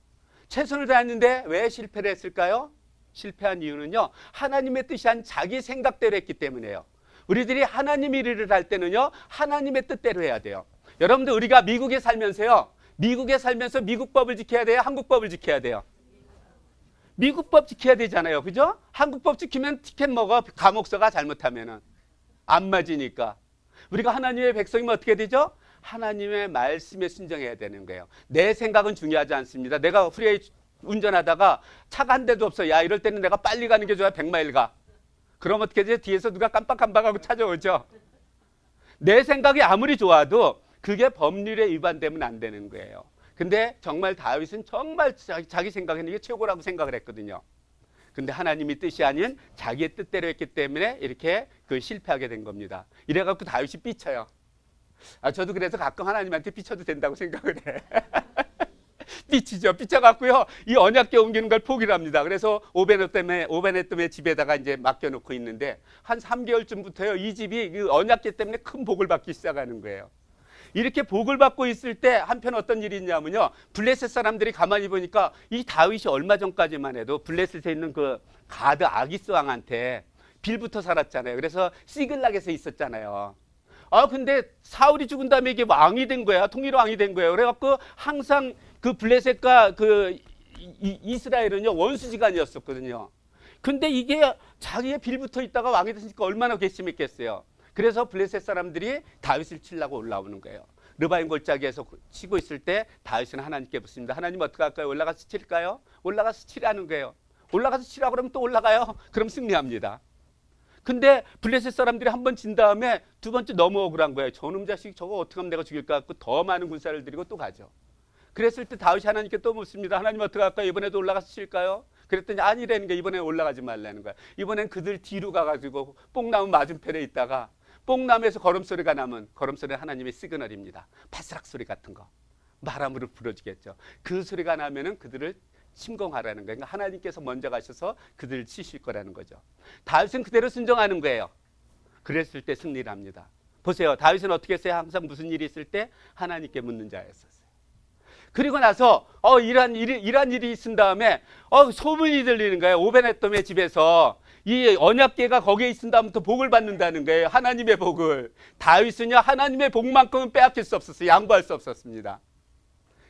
최선을 다했는데 왜 실패를 했을까요? 실패한 이유는요, 하나님의 뜻이 아닌 자기 생각대로 했기 때문이에요. 우리들이 하나님 일을 할 때는요, 하나님의 뜻대로 해야 돼요. 여러분들, 우리가 미국에 살면서 미국 법을 지켜야 돼요? 한국 법을 지켜야 돼요? 미국 법 지켜야 되잖아요. 그죠? 한국 법 지키면 티켓 먹어, 감옥서가 잘못하면은. 안 맞으니까. 우리가 하나님의 백성이면 어떻게 되죠? 하나님의 말씀에 순종해야 되는 거예요. 내 생각은 중요하지 않습니다. 내가 프리웨이 운전하다가 차가 한 대도 없어. 야, 이럴 때는 내가 빨리 가는 게 좋아, 100마일 가. 그럼 어떻게 되죠? 뒤에서 누가 깜빡깜빡하고 찾아오죠. 내 생각이 아무리 좋아도 그게 법률에 위반되면 안 되는 거예요. 근데 정말 다윗은 정말 자기 생각에는 이게 최고라고 생각을 했거든요. 근데 하나님이 뜻이 아닌 자기의 뜻대로 했기 때문에 이렇게 실패하게 된 겁니다. 이래갖고 다윗이 삐쳐요. 저도 그래서 가끔 하나님한테 삐쳐도 된다고 생각을 해. 삐치죠. 삐쳐갖고요, 이 언약궤 옮기는 걸 포기를 합니다. 그래서 오베네돔의 집에다가 이제 맡겨놓고 있는데 한 3개월쯤부터요, 이 집이 그 언약궤 때문에 큰 복을 받기 시작하는 거예요. 이렇게 복을 받고 있을 때 한편 어떤 일이 있냐면요, 블레셋 사람들이 가만히 보니까 이 다윗이 얼마 전까지만 해도 블레셋에 있는 그 가드 아기스 왕한테 빌붙어 살았잖아요. 그래서 시글락에서 있었잖아요. 근데 사울이 죽은 다음에 이게 왕이 된 거야. 통일 왕이 된 거예요. 그래갖고 항상 그 블레셋과 그 이스라엘은요, 원수지간이었었거든요. 근데 이게 자기의 빌붙어 있다가 왕이 됐으니까 얼마나 괘씸했겠어요. 그래서 블레셋 사람들이 다윗을 치려고 올라오는 거예요. 르바임 골짜기에서 치고 있을 때 다윗은 하나님께 묻습니다. 하나님 어떻게 할까요? 올라가서 칠까요? 올라가서 치라는 거예요. 올라가서 치라고 그러면 또 올라가요. 그럼 승리합니다. 근데 블레셋 사람들이 한 번 진 다음에 두 번째 너무 억울한 거예요. 저놈 자식 저거 어떻게 하면 내가 죽일까 갖고 더 많은 군사를 들이고 또 가죠. 그랬을 때 다윗이 하나님께 또 묻습니다. 하나님 어떻게 할까요? 이번에도 올라가서 칠까요? 그랬더니 아니라는 게 이번에 올라가지 말라는 거야. 이번엔 그들 뒤로 가가지고 뽕나무 맞은편에 있다가 뽕나무에서 걸음소리가 나면 걸음소리는 하나님의 시그널입니다. 바스락 소리 같은 거. 바람으로 불어지겠죠. 그 소리가 나면은 그들을 침공하라는 거예요. 그러니까 하나님께서 먼저 가셔서 그들을 치실 거라는 거죠. 다윗은 그대로 순종하는 거예요. 그랬을 때 승리를 합니다. 보세요. 다윗은 어떻게 했어요? 항상 무슨 일이 있을 때 하나님께 묻는 자였었어요. 그리고 나서 이러한 일이 있은 다음에 소문이 들리는 거예요. 오베네돔의 집에서 이 언약궤가 거기에 있은 다음부터 복을 받는다는 거예요. 하나님의 복을. 다윗은요 하나님의 복만큼은 빼앗길 수 없었어요. 양보할 수 없었습니다.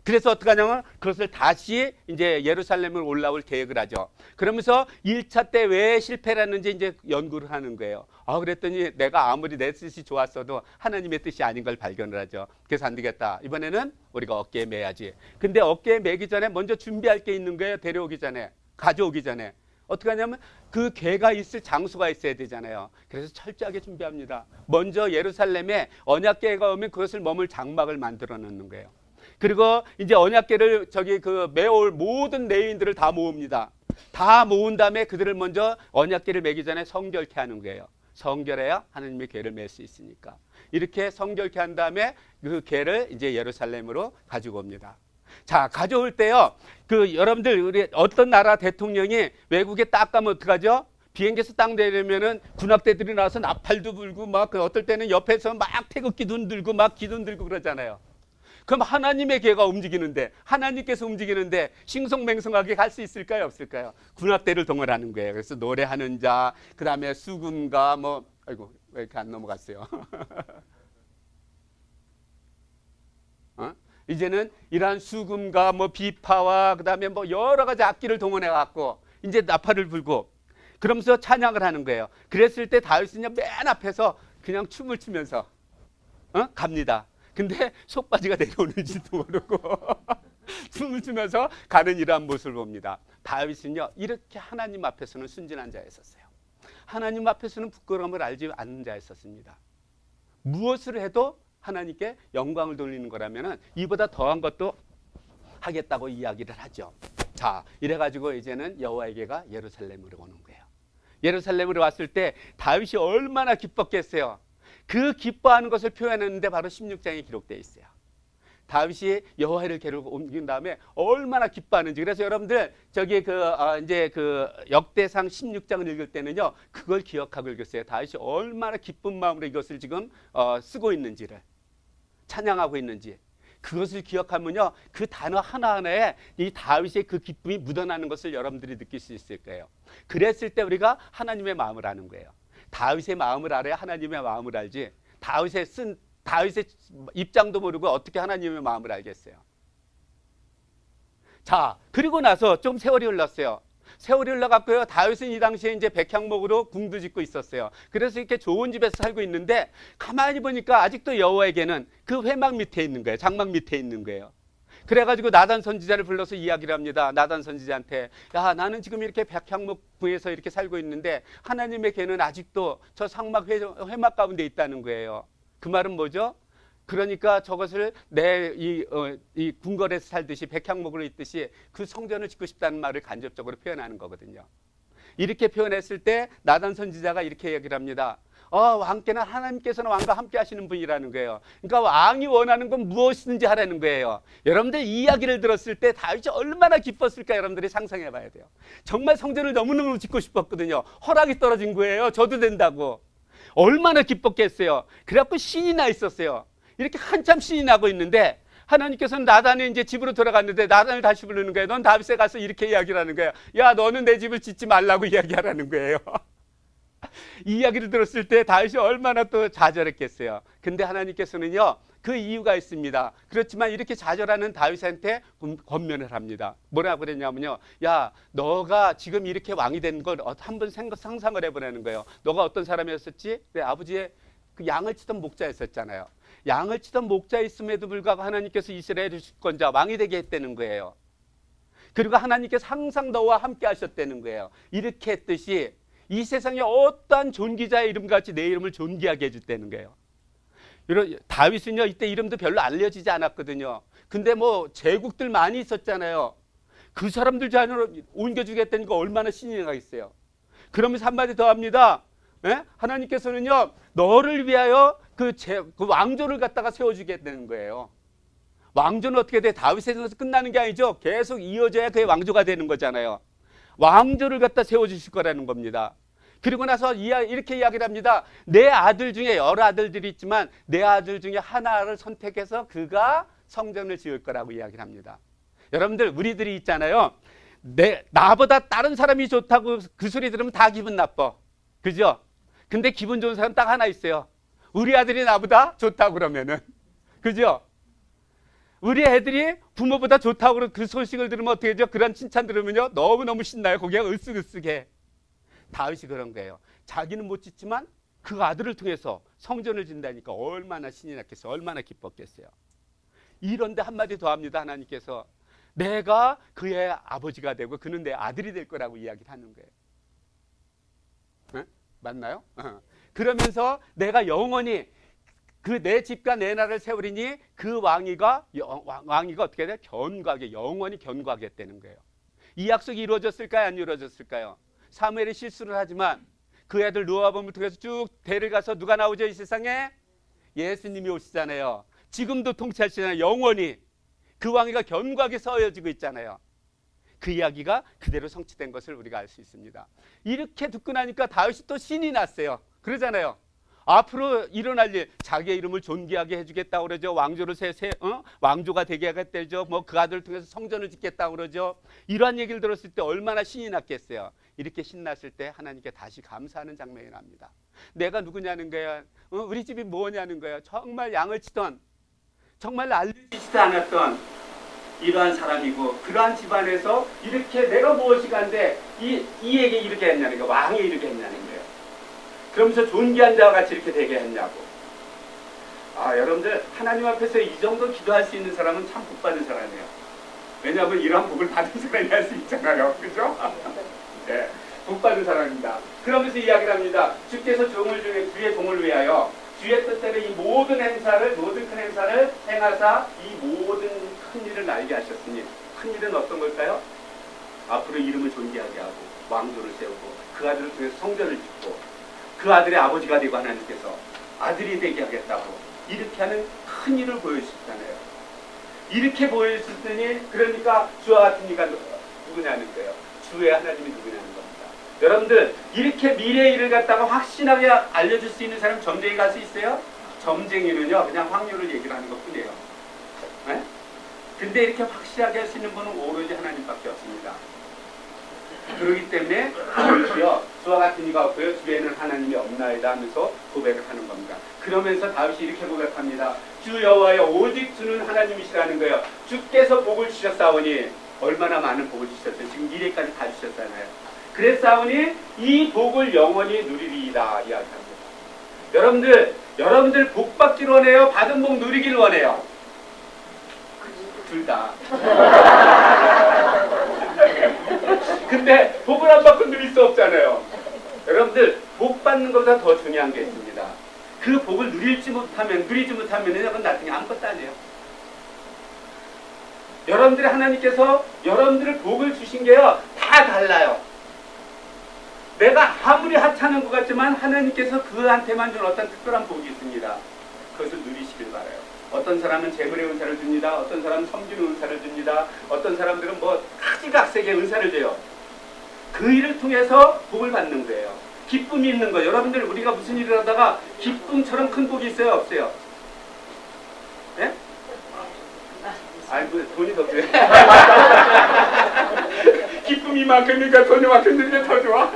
그래서 어떻게 하냐면 그것을 다시 이제 예루살렘을 올라올 계획을 하죠. 그러면서 1차 때 왜 실패를 했는지 이제 연구를 하는 거예요. 그랬더니 내가 아무리 내 뜻이 좋았어도 하나님의 뜻이 아닌 걸 발견을 하죠. 그래서 안 되겠다. 이번에는 우리가 어깨에 매야지. 근데 어깨에 매기 전에 먼저 준비할 게 있는 거예요. 데려오기 전에, 가져오기 전에. 어떻게 하냐면 그 궤가 있을 장소가 있어야 되잖아요. 그래서 철저하게 준비합니다. 먼저 예루살렘에 언약궤가 오면 그것을 머물 장막을 만들어 놓는 거예요. 그리고 이제 언약궤를 메올 모든 레위인들을 다 모읍니다. 다 모은 다음에 그들을 먼저 언약궤를 매기 전에 성결케 하는 거예요. 성결해야 하나님의 궤를 맬 수 있으니까. 이렇게 성결케 한 다음에 그 궤를 이제 예루살렘으로 가지고 옵니다. 자, 가져올 때요. 여러분들 우리 어떤 나라 대통령이 외국에 딱 가면 어떡하죠? 비행기에서 딱 내리면은 군악대들이 나와서 나팔도 불고 막 어떨 때는 옆에서 막 태극기도 들고 막 기도 들고 그러잖아요. 그럼 하나님의 궤가 움직이는데 하나님께서 움직이는데 싱송맹송하게 갈 수 있을까요? 없을까요? 군악대를 동원하는 거예요. 그래서 노래하는 자, 그 다음에 수군가 아이고 왜 이렇게 안 넘어갔어요? 이제는 이러한 수금과 비파와 그 다음에 여러 가지 악기를 동원해 갖고 이제 나팔을 불고 그러면서 찬양을 하는 거예요. 그랬을 때 다윗은 맨 앞에서 그냥 춤을 추면서 갑니다. 근데 속바지가 내려오는지도 모르고 춤을 추면서 가는 이러한 모습을 봅니다. 다윗은요 이렇게 하나님 앞에서는 순진한 자였었어요. 하나님 앞에서는 부끄러움을 알지 않는 자였었습니다. 무엇을 해도 하나님께 영광을 돌리는 거라면 이보다 더한 것도 하겠다고 이야기를 하죠. 자, 이래가지고 이제는 여호와에게가 예루살렘으로 오는 거예요. 예루살렘으로 왔을 때 다윗이 얼마나 기뻤겠어요. 그 기뻐하는 것을 표현했는데 바로 16장에 기록되어 있어요. 다윗이 여호와의 궤를 옮긴 다음에 얼마나 기뻐하는지. 그래서 여러분들 이제 역대상 16장을 읽을 때는요 그걸 기억하고 읽었어요. 다윗이 얼마나 기쁜 마음으로 이것을 지금 쓰고 있는지를, 찬양하고 있는지 그것을 기억하면요 그 단어 하나하나에 이 다윗의 그 기쁨이 묻어나는 것을 여러분들이 느낄 수 있을 거예요. 그랬을 때 우리가 하나님의 마음을 아는 거예요. 다윗의 마음을 알아야 하나님의 마음을 알지, 다윗의 입장도 모르고 어떻게 하나님의 마음을 알겠어요. 자, 그리고 나서 좀 세월이 흘렀어요. 세월이 흘러갔고요. 다윗은 이 당시에 이제 백향목으로 궁도 짓고 있었어요. 그래서 이렇게 좋은 집에서 살고 있는데 가만히 보니까 아직도 여호와에게는 그 회막 밑에 있는 거예요. 장막 밑에 있는 거예요. 그래가지고 나단 선지자를 불러서 이야기를 합니다. 나단 선지자한테 야, 나는 지금 이렇게 백향목부에서 이렇게 살고 있는데 하나님의 궤는 아직도 저 상막 회막 가운데 있다는 거예요. 그 말은 뭐죠? 그러니까 저것을 이 궁궐에서 살듯이 백향목으로 있듯이 그 성전을 짓고 싶다는 말을 간접적으로 표현하는 거거든요. 이렇게 표현했을 때 나단 선지자가 이렇게 얘기를 합니다. 왕께는 하나님께서는 왕과 함께 하시는 분이라는 거예요. 그러니까 왕이 원하는 건 무엇이든지 하라는 거예요. 여러분들 이 이야기를 들었을 때 다윗이 얼마나 기뻤을까 여러분들이 상상해 봐야 돼요. 정말 성전을 너무너무 짓고 싶었거든요. 허락이 떨어진 거예요. 저도 된다고. 얼마나 기뻤겠어요. 그래갖고 신이 나 있었어요. 이렇게 한참 신이 나고 있는데 하나님께서는 나단이 이제 집으로 돌아갔는데 나단을 다시 부르는 거예요. 넌 다윗에 가서 이렇게 이야기를 하는 거예요. 야, 너는 내 집을 짓지 말라고 이야기하라는 거예요. 이 이야기를 들었을 때 다윗이 얼마나 또 좌절했겠어요. 근데 하나님께서는요 그 이유가 있습니다. 그렇지만 이렇게 좌절하는 다윗한테 권면을 합니다. 뭐라고 그랬냐면요, 야, 너가 지금 이렇게 왕이 된 걸 한번 상상을 해보라는 거예요. 너가 어떤 사람이었었지? 내 아버지의 그 양을 치던 목자였었잖아요. 양을 치던 목자였음에도 불구하고 하나님께서 이스라엘의 주권자 왕이 되게 했다는 거예요. 그리고 하나님께서 항상 너와 함께 하셨다는 거예요. 이렇게 했듯이 이 세상에 어떠한 존귀자의 이름같이 내 이름을 존귀하게 해줬다는 거예요. 다윗은요 이때 이름도 별로 알려지지 않았거든요. 근데 제국들 많이 있었잖아요. 그 사람들 자녀로 옮겨주겠다니까 얼마나 신이 나겠어요. 그러면서 한마디 더 합니다. 예? 하나님께서는요, 너를 위하여 그 왕조를 갖다가 세워주겠다는 거예요. 왕조는 어떻게 돼? 다윗에서 끝나는 게 아니죠. 계속 이어져야 그의 왕조가 되는 거잖아요. 왕조를 갖다 세워주실 거라는 겁니다. 그리고 나서 이렇게 이야기를 합니다. 내 아들 중에 여러 아들들이 있지만 내 아들 중에 하나를 선택해서 그가 성전을 지을 거라고 이야기를 합니다. 여러분들, 우리들이 있잖아요. 나보다 다른 사람이 좋다고 그 소리 들으면 다 기분 나빠. 그죠? 근데 기분 좋은 사람 딱 하나 있어요. 우리 아들이 나보다 좋다고 그러면은. 그죠? 우리 애들이 부모보다 좋다고 그러면 그 소식을 들으면 어떻게 되죠? 그런 칭찬 들으면요, 너무너무 신나요. 고개가 으쓱으쓱해. 다윗이 그런 거예요. 자기는 못 짓지만 그 아들을 통해서 성전을 짓다니까 얼마나 신이 났겠어요. 얼마나 기뻤겠어요. 이런데 한마디 더 합니다. 하나님께서 내가 그의 아버지가 되고 그는 내 아들이 될 거라고 이야기를 하는 거예요. 네? 맞나요? 그러면서 내가 영원히 그 내 집과 내 나라를 세우리니 그 왕위가 어떻게 돼? 견고하게, 영원히 견고하게 되는 거예요. 이 약속이 이루어졌을까요? 안 이루어졌을까요? 사무엘이 실수를 하지만 그 애들 노아범을 통해서 쭉 대를 가서 누가 나오죠? 이 세상에? 예수님이 오시잖아요. 지금도 통치하시잖아요. 영원히. 그 왕위가 견고하게 서여지고 있잖아요. 그 이야기가 그대로 성취된 것을 우리가 알 수 있습니다. 이렇게 듣고 나니까 다윗이 또 신이 났어요. 그러잖아요. 앞으로 일어날 일, 자기의 이름을 존귀하게 해주겠다고 그러죠. 왕조를 왕조가 되게 하겠다죠. 뭐 그 아들을 통해서 성전을 짓겠다고 그러죠. 이러한 얘기를 들었을 때 얼마나 신이 났겠어요. 이렇게 신났을 때 하나님께 다시 감사하는 장면이 납니다. 내가 누구냐는 거야. 우리 집이 뭐냐는 거야. 정말 양을 치던, 정말 알려지지도 않았던 이러한 사람이고, 그러한 집안에서 이렇게 내가 무엇이간데 이에게 이렇게 했냐는 거야. 왕이 이렇게 했냐는 거예요. 그러면서 존귀한 자와 같이 이렇게 되게 했냐고. 여러분들, 하나님 앞에서 이 정도 기도할 수 있는 사람은 참 복받은 사람이에요. 왜냐하면 이러한 복을 받은 사람이 할 수 있잖아요. 그죠? 네, 복받은 사람입니다. 그러면서 이야기를 합니다. 주께서 주의 종을 위하여 주의 뜻대로 이 모든 큰 행사를 행하사 이 모든 큰 일을 알게 하셨으니, 큰 일은 어떤 걸까요? 앞으로 이름을 존귀하게 하고 왕조를 세우고 그 아들을 통해서 성전을 짓고 그 아들의 아버지가 되고 하나님께서 아들이 되게 하겠다고 이렇게 하는 큰 일을 보여주셨잖아요. 이렇게 보여주셨더니, 그러니까 주와 같은 이가 누구냐는 거예요. 주의 하나님이 누구냐는 겁니다. 여러분들, 이렇게 미래의 일을 갖다가 확신하게 알려줄 수 있는 사람 점쟁이 갈 수 있어요? 점쟁이는요, 그냥 확률을 얘기를 하는 것 뿐이에요. 네? 근데 이렇게 확실하게 할 수 있는 분은 오로지 하나님밖에 없습니다. 그렇기 때문에 다윗이요, 주와 같은 이가 없고요, 주에는 하나님이 없나이다 하면서 고백을 하는 겁니다. 그러면서 다윗이 이렇게 고백합니다. 주 여호와여, 오직 주는 하나님이시라는 거예요. 주께서 복을 주셨사오니, 얼마나 많은 복을 주셨어요. 지금 미래까지 다 주셨잖아요. 그랬사오니 이 복을 영원히 누리리이다 이야기합니다. 여러분들 복 받기를 원해요? 받은 복 누리기를 원해요? 둘 다. 근데 복을 안 받고 누릴 수 없잖아요. 여러분들, 복 받는 것보다 더 중요한 게 있습니다. 그 복을 누리지 못하면 그건 나중에 아무것도 아니에요. 여러분들이 하나님께서 여러분들을 복을 주신 게요, 다 달라요. 내가 아무리 하찮은 것 같지만 하나님께서 그한테만 준 어떤 특별한 복이 있습니다. 그것을 누리시길 바라요. 어떤 사람은 재물의 은사를 줍니다. 어떤 사람은 섬기는 은사를 줍니다. 어떤 사람들은 가지각색의 은사를 줘요. 그 일을 통해서 복을 받는 거예요. 기쁨이 있는 거예요. 여러분들, 우리가 무슨 일을 하다가 기쁨처럼 큰 복이 있어요? 없어요? 예? 돈이 더 좋아요. 기쁨이 이만큼이니까 돈이 만큼 들면 더 좋아.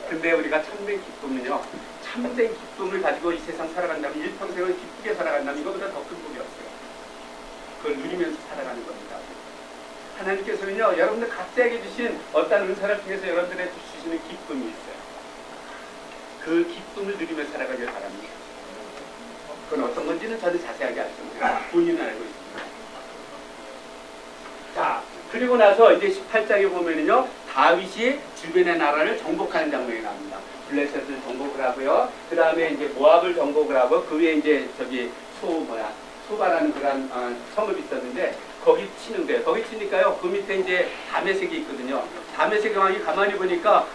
근데 우리가 참된 기쁨은요, 참된 기쁨을 가지고 이 세상 살아간다면, 일평생을 기쁘게 살아간다면 이거보다 더 큰 복이 없어요. 그걸 누리면서 살아가는 겁니다. 하나님께서는요, 여러분들 각자에게 주신 어떤 은사를 통해서 여러분들에게 주시는 기쁨이 있어요. 그 기쁨을 누리며 살아가길 바랍니다. 그건 어떤 건지는 저는 자세하게 알지 못해요. 본인은 알고 있습니다. 자, 그리고 나서 이제 18장에 보면은요, 다윗이 주변의 나라를 정복하는 장면이 나옵니다. 블레셋을 정복을 하고요. 그 다음에 이제 모압을 정복을 하고, 그 위에 이제 소바라는 그런 성읍이 있었는데, 거기 치는 거예요. 거기 치니까요. 그 밑에 이제 다메섹이 있거든요. 다메섹 왕이 가만히 보니까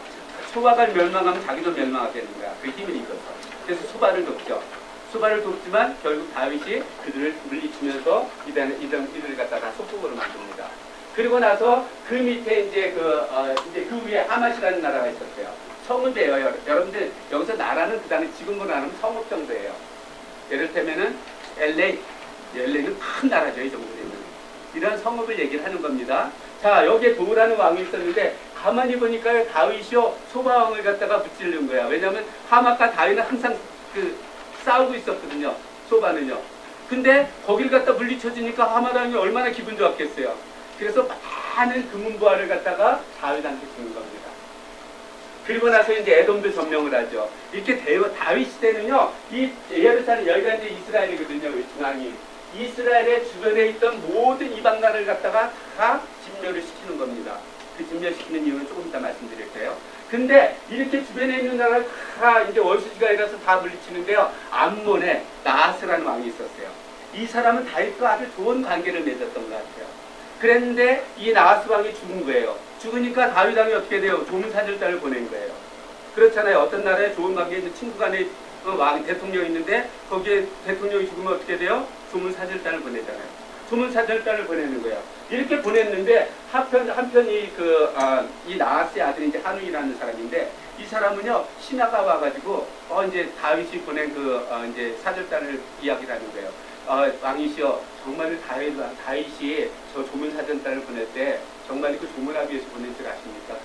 소바가 멸망하면 자기도 멸망하게 되는 거야. 그 힘을 입어서. 그래서 소바를 돕죠. 소바를 돕지만 결국 다윗이 그들을 물리치면서 이들을 갖다가 속국으로 만듭니다. 그리고 나서 그 밑에 이제 그 위에 하맛이라는 나라가 있었어요. 성읍이에요. 여러분들 여기서 나라는 그 다음에 지금으로 하면 성읍 정도예요. 예를 들면은 LA는 큰 나라죠. 이 정도 되면. 이런 성읍을 얘기를 하는 겁니다. 자, 여기에 도우라는 왕이 있었는데 가만히 보니까 다윗이요 소바 왕을 갖다가 무찌르는 거야. 왜냐하면 하맛과 다윗은 항상 싸우고 있었거든요. 소바는요. 근데 거기를 갖다 물리쳐주니까 하맛 왕이 얼마나 기분 좋았겠어요. 그래서 많은 금은보화를 갖다가 다윗한테 주는 겁니다. 그리고 나서 이제 에돔도 점령을 하죠. 이렇게 다윗 시대는요, 이 예루살렘 여기가 이제 이스라엘이거든요. 중앙이. 이스라엘의 주변에 있던 모든 이방 나라를 갖다가 다 진멸을 시키는 겁니다. 그 진멸시키는 이유는 조금 이따 말씀드릴게요. 근데 이렇게 주변에 있는 나라를 다 이제 원수지가 이라서 다 물리치는데요. 암몬에 나하스라는 왕이 있었어요. 이 사람은 다윗과 아주 좋은 관계를 맺었던 것 같아요. 그랬는데 이 나하스 왕이 죽은 거예요. 죽으니까 다윗 왕이 어떻게 돼요? 조문사절단을 보낸 거예요. 그렇잖아요. 어떤 나라에 좋은 관계 있는 친구 간에 왕 대통령이 있는데 거기에 대통령이 죽으면 어떻게 돼요? 조문사절단을 보내잖아요. 조문사절단을 보내는 거예요. 이렇게 보냈는데 한편 이 나하스의 아들이 이제 한우이라는 사람인데 이 사람은요 신하가 와가지고 이제 다윗이 보낸 이제 사절단을 이야기를 하는 거예요. 왕이시여 정말 다윗이 저 조문사절단을 보낼 때 정말 그 조문하기 위해서 보낸 줄 아십니까?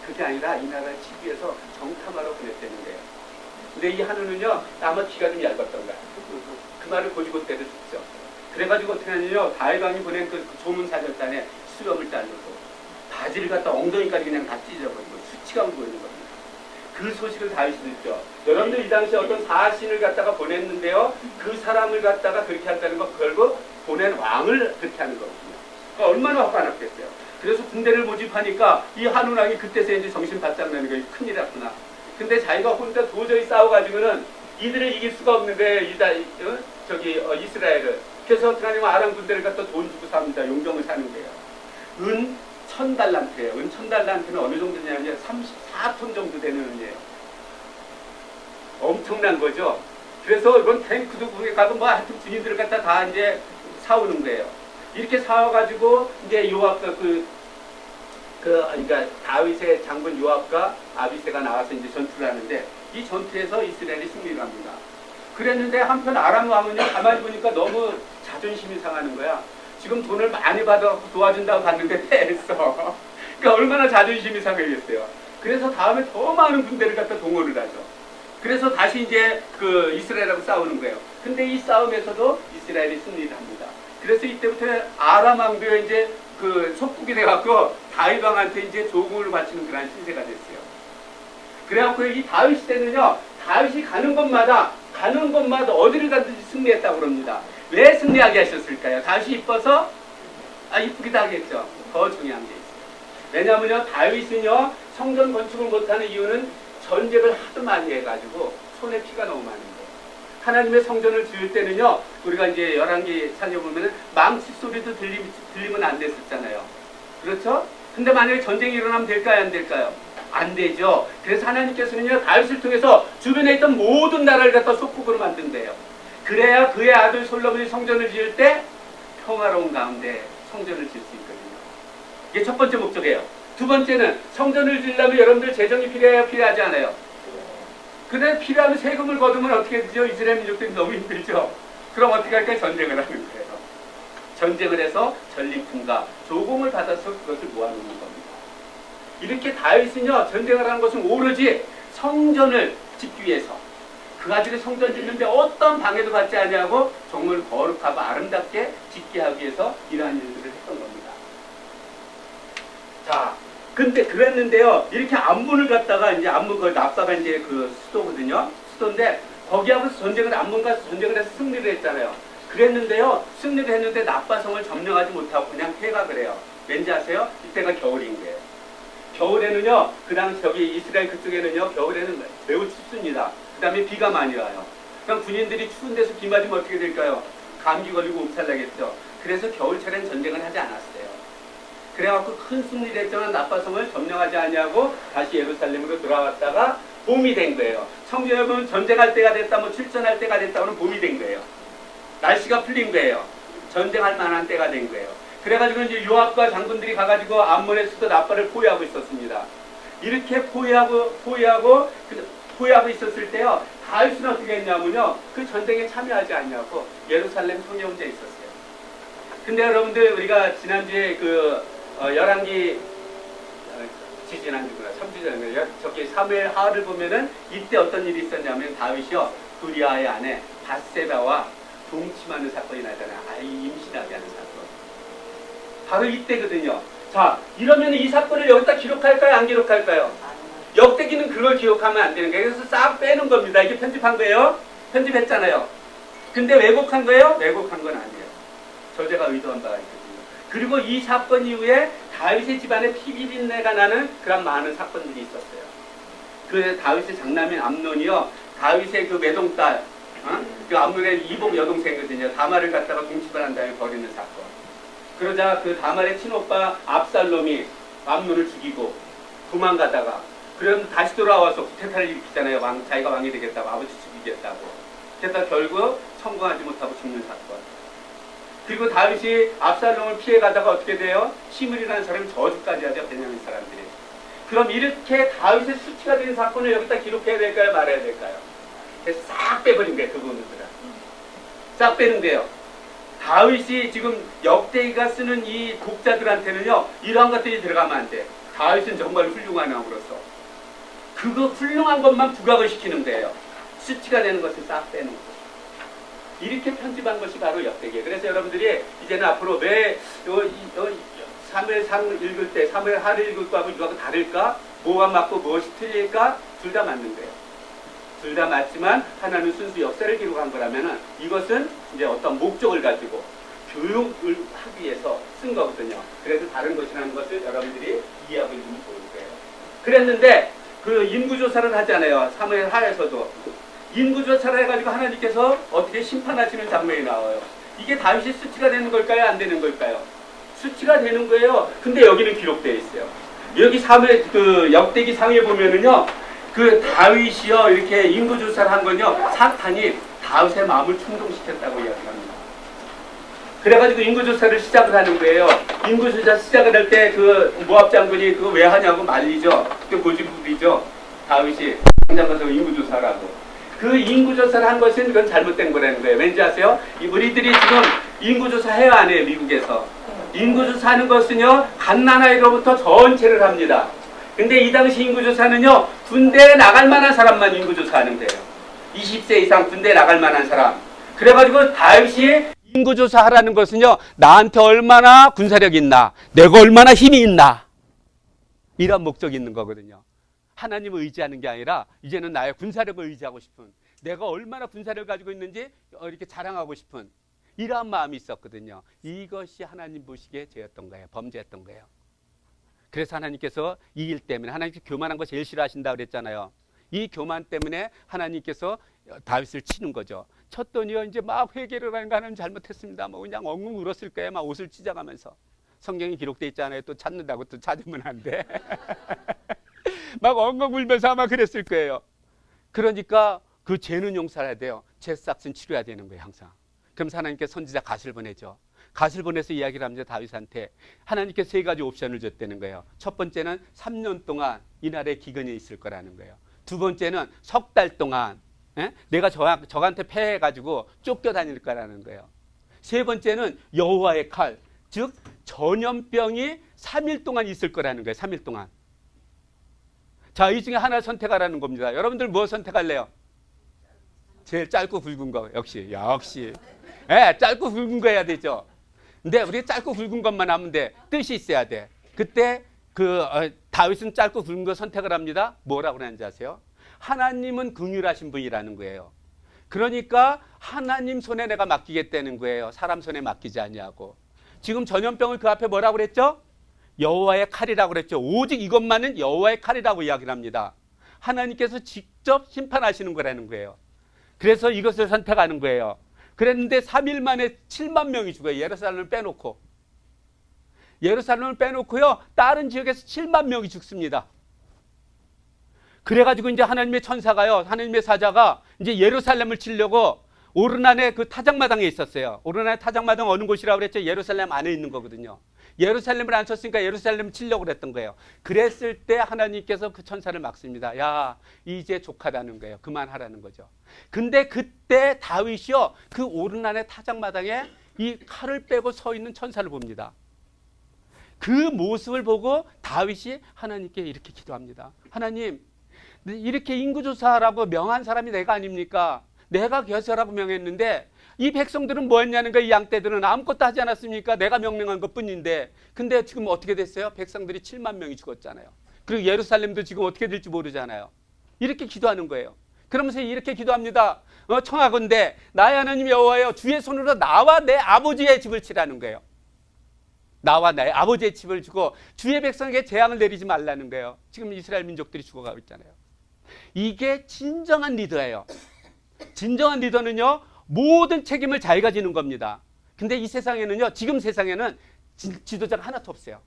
그게 아니라 이 나라를 치기 위해서 정탐하러 보냈다는 거예요. 근데 이 한우는요 아마 귀가 좀 얇았던 거야. 그 말을 고지고대로 듣죠. 그래가지고 어떻게 하냐면요 다윗 왕이 보낸 그 조문사절단에 수염을 자르고 바지를 갖다 엉덩이까지 그냥 다 찢어버리고 수치감 보이는 겁니다. 그 소식을 다윗이 듣죠. 여러분들 이 당시에 어떤 사신을 갖다가 보냈는데요. 그 사람을 갖다가 그렇게 한다는 건 결국 보낸 왕을 그렇게 하는 거거든요. 그러니까 얼마나 화가 났겠어요. 그래서 군대를 모집하니까 이 한우 왕이 그때서 이제 정신 바짝 나는 거예요. 큰일 났구나. 근데 자기가 혼자 도저히 싸워가지고는 이들을 이길 수가 없는 거예요. 이스라엘을. 그래서 어떻게 하냐면 아람 군대를 갖다 돈 주고 삽니다. 용병을 사는 거예요. 은 1000달란트예요. 은 1000달란트는 어느 정도 되냐면 34톤 정도 되는 은이에요. 엄청난 거죠. 그래서 이건 탱크도 거기 가고 뭐 하여튼 군인들을 갖다 다 이제 사오는 거예요. 이렇게 사와가지고 이제 요압과 그러니까 다윗의 장군 요압과 아비새가 나와서 이제 전투를 하는데 이 전투에서 이스라엘이 승리를 합니다. 그랬는데 한편 아람 왕은요 가만히 보니까 너무 자존심이 상하는 거야. 지금 돈을 많이 받아 도와준다고 갔는데 패했어. 그러니까 얼마나 자존심이 상하겠어요. 그래서 다음에 더 많은 군대를 갖다 동원을 하죠. 그래서 다시 이제 이스라엘하고 싸우는 거예요. 근데 이 싸움에서도 이스라엘이 승리를 합니다. 그래서 이때부터 아람 왕도 이제 속국이 돼갖고 다윗 왕한테 이제 조공을 바치는 그런 신세가 됐어요. 그래갖고 이 다윗 시대는요 다윗이 가는 곳마다 어디를 가든지 승리했다고 그럽니다. 왜 승리하게 하셨을까요? 다윗이 이뻐서? 이쁘기도 하겠죠. 더 중요한 게 있어요. 왜냐하면요 다윗은요 성전 건축을 못하는 이유는 전쟁을 하도 많이 해가지고 손에 피가 너무 많은 거예요. 하나님의 성전을 지을 때는요 우리가 이제 11개 찾아보면은 망치 소리도 들리면 안 됐었잖아요. 그렇죠? 근데 만약에 전쟁이 일어나면 될까요? 안 될까요? 안 되죠. 그래서 하나님께서는요 다윗을 통해서 주변에 있던 모든 나라를 갖다 속국으로 만든대요. 그래야 그의 아들 솔로몬이 성전을 지을 때 평화로운 가운데 성전을 지을 수 있거든요. 이게 첫 번째 목적이에요. 두 번째는 성전을 지으려면 여러분들 재정이 필요해야 필요하지 않아요? 근데 필요하면 세금을 거두면 어떻게 되죠? 이스라엘 민족들이 너무 힘들죠. 그럼 어떻게 할까요? 전쟁을 하는 거예요. 전쟁을 해서 전리품과 조공을 받아서 그것을 모아놓는 겁니다. 이렇게 다윗은요 전쟁을 하는 것은 오로지 성전을 짓기 위해서 그 아들이 성전 짓는데 어떤 방해도 받지 않냐고 정말 거룩하고 아름답게 짓게 하기 위해서 이러한 일들을 했던 겁니다. 자, 근데 그랬는데요 이렇게 암문을 갖다가 이제 암문 납사가 이제 수도거든요. 수도인데 거기하고 암문과 전쟁을 해서 승리를 했잖아요. 그랬는데요 승리를 했는데 납바성을 점령하지 못하고 그냥 퇴각을 해요. 왠지 아세요? 이때가 겨울인 거예요. 겨울에는요, 그 당시 저기 이스라엘 그쪽에는요, 겨울에는 매우 춥습니다. 그 다음에 비가 많이 와요. 그럼 군인들이 추운 데서 비 맞으면 어떻게 될까요? 감기 걸리고 몸살 나겠죠. 그래서 겨울철엔 전쟁을 하지 않았어요. 그래갖고 큰 승리를 했지만 나빠성을 점령하지 않냐고 다시 예루살렘으로 돌아왔다가 봄이 된 거예요. 성경에 보면 전쟁할 때가 됐다, 뭐 출전할 때가 됐다고는 봄이 된 거예요. 날씨가 풀린 거예요. 전쟁할 만한 때가 된 거예요. 그래가지고 이제 요압과 장군들이 가가지고 암몬의 수도 라빠를 포위하고 있었습니다. 이렇게 포위하고 있었을 때요, 다윗은 어떻게 했냐면요, 그 전쟁에 참여하지 않냐고 예루살렘 성에 혼자 있었어요. 근데 여러분들, 우리가 지난주에 열왕기, 지난주구나, 3주 전에 저기 사무엘 하를 보면은 이때 어떤 일이 있었냐면 다윗이요, 두리아의 아내 밧세바와 동침하는 사건이 나잖아요. 아이 임신하게 하는 사건. 바로 이때거든요. 자, 이러면 이 사건을 여기다 기록할까요? 안 기록할까요? 역대기는 그걸 기록하면 안 되는 거예요. 그래서 싹 빼는 겁니다. 이게 편집한 거예요. 편집했잖아요. 근데 왜곡한 거예요? 왜곡한 건 아니에요. 저자가 의도한 바가 있거든요. 그리고 이 사건 이후에 다윗의 집안에 피비린내가 나는 그런 많은 사건들이 있었어요. 그 다윗의 장남인 암논이요, 다윗의 그 외동딸, 그 암논의 이복 여동생이거든요. 다말을 갖다가 공집을 한 다음에 버리는 사건. 그러자 그 다말의 친오빠 압살롬이 암논을 죽이고 도망가다가, 그럼 다시 돌아와서 구테타를 일으키잖아요. 자기가 왕이 되겠다고, 아버지 죽이겠다고. 그래서 결국 성공하지 못하고 죽는 사건. 그리고 다윗이 압살롬을 피해가다가 어떻게 돼요? 시므리라는 사람이 저주까지 하죠, 베냐민 사람들이. 그럼 이렇게 다윗의 수치가 된 사건을 여기다 기록해야 될까요? 말해야 될까요? 그래서 싹 빼버린 거예요, 그 부분들은. 싹 빼는 거예요. 다윗이 지금 역대기가 쓰는 이 독자들한테는요, 이러한 것들이 들어가면 안 돼. 다윗은 정말 훌륭한 왕으로서 그거 훌륭한 것만 부각을 시키는 거예요. 수치가 되는 것을 싹 빼는 거예요. 이렇게 편집한 것이 바로 역대기예요. 그래서 여러분들이 이제는 앞으로 왜 사무엘상 읽을 때 사무엘 하를 읽을 거하고 이거하고 다를까? 뭐가 맞고 무엇이 틀릴까? 둘 다 맞는 거예요. 둘 다 맞지만 하나는 순수 역사를 기록한 거라면은 이것은 이제 어떤 목적을 가지고 교육을 하기 위해서 쓴 거거든요. 그래서 다른 것이라는 것을 여러분들이 이해하고 있는 좋을 거예요. 그랬는데 그 인구조사를 하잖아요. 사무엘 하에서도 인구조사를 해가지고 하나님께서 어떻게 심판하시는 장면이 나와요. 이게 다윗이 수치가 되는 걸까요? 안 되는 걸까요? 수치가 되는 거예요. 근데 여기는 기록되어 있어요. 여기 사무엘 그 역대기 상에 보면은요, 그 다윗이요 이렇게 인구조사를 한 건요, 사탄이 다윗의 마음을 충동시켰다고 이야기합니다. 그래가지고 인구조사를 시작을 하는 거예요. 인구조사 시작을 할 때 그 모압 장군이 그거 왜 하냐고 말리죠. 그 고집부리죠. 다윗이 당장 가서 인구조사라고. 그 인구조사를 한 것은 그건 잘못된 거라는 거예요. 왠지 아세요? 우리들이 지금 인구조사 해야 안 해요, 미국에서. 인구조사하는 것은요, 갓난아이로부터 전체를 합니다. 근데 이 당시 인구조사는요, 군대에 나갈 만한 사람만 인구조사하는 거예요. 20세 이상 군대에 나갈 만한 사람. 그래가지고 다윗이 인구조사하라는 것은요, 나한테 얼마나 군사력이 있나, 내가 얼마나 힘이 있나, 이런 목적이 있는 거거든요. 하나님을 의지하는 게 아니라 이제는 나의 군사력을 의지하고 싶은, 내가 얼마나 군사력을 가지고 있는지 이렇게 자랑하고 싶은 이러한 마음이 있었거든요. 이것이 하나님 보시기에 죄였던 거예요. 범죄였던 거예요. 그래서 하나님께서 이 일 때문에, 하나님께서 교만한 거 제일 싫어하신다고 그랬잖아요. 이 교만 때문에 하나님께서 다윗을 치는 거죠. 쳤더니요, 이제 막 회개를 하는 거 하나님 잘못했습니다. 뭐 그냥 엉엉 울었을 거예요. 막 옷을 찢어가면서. 성경이 기록돼 있잖아요. 또 찾는다고 또 찾으면 안 돼. 막 엉엉 울면서 아마 그랬을 거예요. 그러니까 그 죄는 용서해야 돼요. 죄 싹은 치료해야 되는 거예요, 항상. 그럼 하나님께 선지자 갓을 보내죠. 갓을 보내서 이야기를 합니다. 다윗한테. 하나님께 세 가지 옵션을 줬다는 거예요. 첫 번째는 3년 동안 이 나라에 기근이 있을 거라는 거예요. 두 번째는 석 달 동안 내가 저한테 패해가지고 쫓겨다닐 거라는 거예요. 세 번째는 여호와의 칼, 즉 전염병이 3일 동안 있을 거라는 거예요. 3일 동안. 자, 이 중에 하나 선택하라는 겁니다. 여러분들 뭐 선택할래요? 제일 짧고 굵은 거. 역시. 짧고 굵은 거 해야 되죠. 근데 우리 짧고 굵은 것만 하면 돼. 뜻이 있어야 돼. 그때 다윗은 짧고 굵은 거 선택을 합니다. 뭐라고 하는지 아세요? 하나님은 긍휼하신 분이라는 거예요. 그러니까 하나님 손에 내가 맡기겠다는 거예요. 사람 손에 맡기지 아니하고. 지금 전염병을 그 앞에 뭐라고 그랬죠? 여호와의 칼이라고 그랬죠. 오직 이것만은 여호와의 칼이라고 이야기를 합니다. 하나님께서 직접 심판하시는 거라는 거예요. 그래서 이것을 선택하는 거예요. 그랬는데 3일 만에 7만 명이 죽어요. 예루살렘을 빼놓고. 예루살렘을 빼놓고요. 다른 지역에서 7만 명이 죽습니다. 그래가지고 이제 하나님의 천사가요. 하나님의 사자가 이제 예루살렘을 치려고 오르난의 그 타작마당에 있었어요. 오르난의 타작마당 어느 곳이라고 그랬죠? 예루살렘 안에 있는 거거든요. 예루살렘을 안 쳤으니까 예루살렘을 치려고 그랬던 거예요. 그랬을 때 하나님께서 그 천사를 막습니다. 야, 이제 족하다는 거예요. 그만하라는 거죠. 근데 그때 다윗이요. 그 오르난의 타작마당에 이 칼을 빼고 서 있는 천사를 봅니다. 그 모습을 보고 다윗이 하나님께 이렇게 기도합니다. 하나님, 이렇게 인구조사라고 명한 사람이 내가 아닙니까? 내가 교사라고 명했는데 이 백성들은 뭐 했냐는 거야. 이 양떼들은 아무것도 하지 않았습니까? 내가 명령한 것뿐인데. 근데 지금 어떻게 됐어요? 백성들이 7만 명이 죽었잖아요. 그리고 예루살렘도 지금 어떻게 될지 모르잖아요. 이렇게 기도하는 거예요. 그러면서 이렇게 기도합니다. 청하건대 나의 하나님 여호와여, 주의 손으로 나와 내 아버지의 집을 치라는 거예요. 나와 나의 아버지의 집을 주고 주의 백성에게 재앙을 내리지 말라는 거예요. 지금 이스라엘 민족들이 죽어가고 있잖아요. 이게 진정한 리더예요. 진정한 리더는요, 모든 책임을 자기가 지는 겁니다. 근데 이 세상에는요, 지금 세상에는 지도자가 하나도 없어요.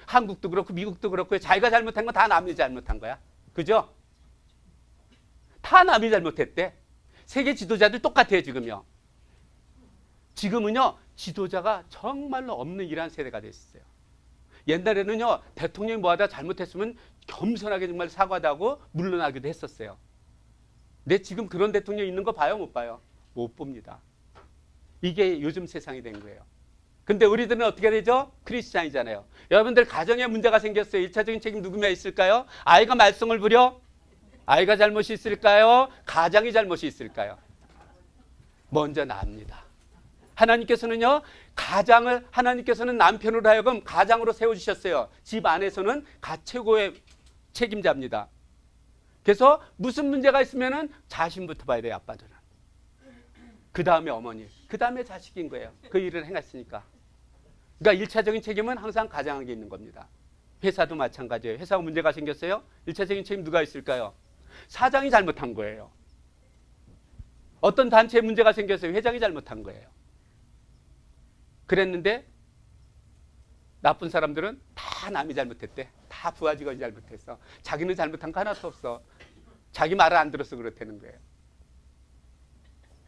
한국도 그렇고 미국도 그렇고 자기가 잘못한 건 다 남이 잘못한 거야. 그죠? 다 남이 잘못했대. 세계 지도자들 똑같아요, 지금요. 지금은요, 지도자가 정말로 없는 이러한 세대가 됐어요. 옛날에는요, 대통령이 뭐하다 잘못했으면 겸손하게 정말 사과도 하고 물러나기도 했었어요. 근데 지금 그런 대통령 있는 거 봐요, 못 봐요? 못 봅니다. 이게 요즘 세상이 된 거예요. 근데 우리들은 어떻게 되죠? 크리스찬이잖아요. 여러분들 가정에 문제가 생겼어요. 1차적인 책임 누구면 있을까요? 아이가 말썽을 부려? 아이가 잘못이 있을까요? 가장이 잘못이 있을까요? 먼저 나입니다. 하나님께서는요, 하나님께서는 남편으로 하여금 가장으로 세워주셨어요. 집 안에서는 최고의 책임자입니다. 그래서 무슨 문제가 있으면은 자신부터 봐야 돼요, 아빠들은. 그 다음에 어머니, 그 다음에 자식인 거예요. 그 일을 행했으니까. 그러니까 1차적인 책임은 항상 가장에게 있는 겁니다. 회사도 마찬가지예요. 회사가 문제가 생겼어요. 1차적인 책임 누가 있을까요? 사장이 잘못한 거예요. 어떤 단체에 문제가 생겼어요. 회장이 잘못한 거예요. 그랬는데 나쁜 사람들은 다 남이 잘못했대. 다 부하 직원이 잘못했어. 자기는 잘못한 거 하나도 없어. 자기 말을 안 들어서 그렇다는 거예요.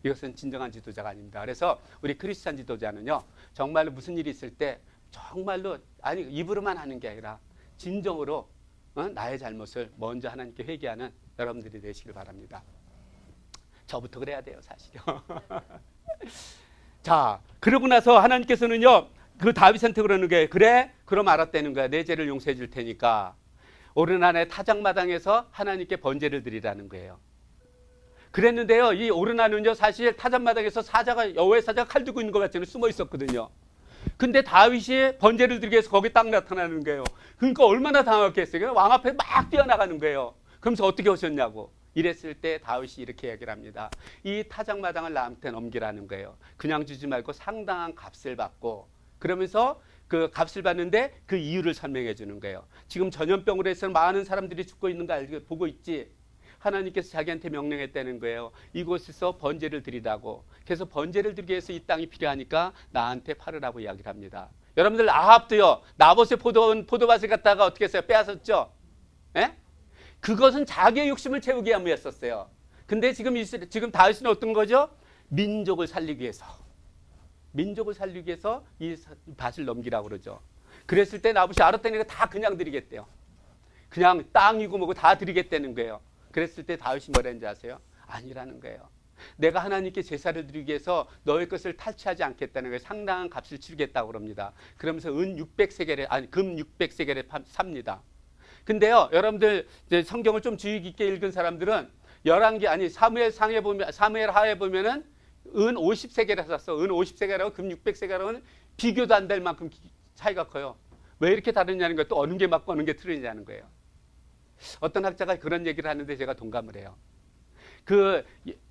이것은 진정한 지도자가 아닙니다. 그래서 우리 크리스찬 지도자는요, 정말로 무슨 일이 있을 때 정말로 아니 입으로만 하는 게 아니라 진정으로 나의 잘못을 먼저 하나님께 회개하는 여러분들이 되시길 바랍니다. 저부터 그래야 돼요, 사실요. 자, 그러고 나서 하나님께서는요, 그 다윗한테 그러는 게, 그래? 그럼 알았다는 거야. 내 죄를 용서해 줄 테니까. 오르난의 타작마당에서 하나님께 번제를 드리라는 거예요. 그랬는데요, 이 오르난은요, 사실 타작마당에서 여호와의 사자가 칼 들고 있는 것 같지는 숨어 있었거든요. 근데 다윗이 번제를 드리기 위해서 거기 딱 나타나는 거예요. 그러니까 얼마나 당황했겠어요. 왕 앞에 막 뛰어나가는 거예요. 그러면서 어떻게 오셨냐고. 이랬을 때 다윗이 이렇게 얘기를 합니다. 이 타작마당을 나한테 넘기라는 거예요. 그냥 주지 말고 상당한 값을 받고, 그러면서 그 값을 받는데 그 이유를 설명해 주는 거예요. 지금 전염병으로 해서 많은 사람들이 죽고 있는 거 보고 있지. 하나님께서 자기한테 명령했다는 거예요. 이곳에서 번제를 드리라고. 그래서 번제를 드리기 위해서 이 땅이 필요하니까 나한테 팔으라고 이야기를 합니다. 여러분들 아합도요, 나봇의 포도밭을 갖다가 어떻게 했어요? 빼앗았죠? 예? 그것은 자기의 욕심을 채우기 위함이었어요. 근데 지금 다윗은 어떤 거죠? 민족을 살리기 위해서. 민족을 살리기 위해서 이 밭을 넘기라고 그러죠. 그랬을 때 나봇이 알았다니까 다 그냥 드리겠대요. 그냥 땅이고 뭐고 다 드리겠다는 거예요. 그랬을 때 다윗이 뭐라 했는지 아세요? 아니라는 거예요. 내가 하나님께 제사를 드리기 위해서 너의 것을 탈취하지 않겠다는 거예요. 상당한 값을 치르겠다고 그럽니다. 그러면서 금 600세겔에 삽니다. 근데요, 여러분들 이제 성경을 좀 주의 깊게 읽은 사람들은 사무엘 하에 보면은 은 50세겔에 샀어. 은 50세겔하고 금 600세겔하고는 비교도 안 될 만큼 차이가 커요. 왜 이렇게 다르냐는 거예요. 또 어느 게 맞고 어느 게 틀리냐는 거예요. 어떤 학자가 그런 얘기를 하는데 제가 동감을 해요. 그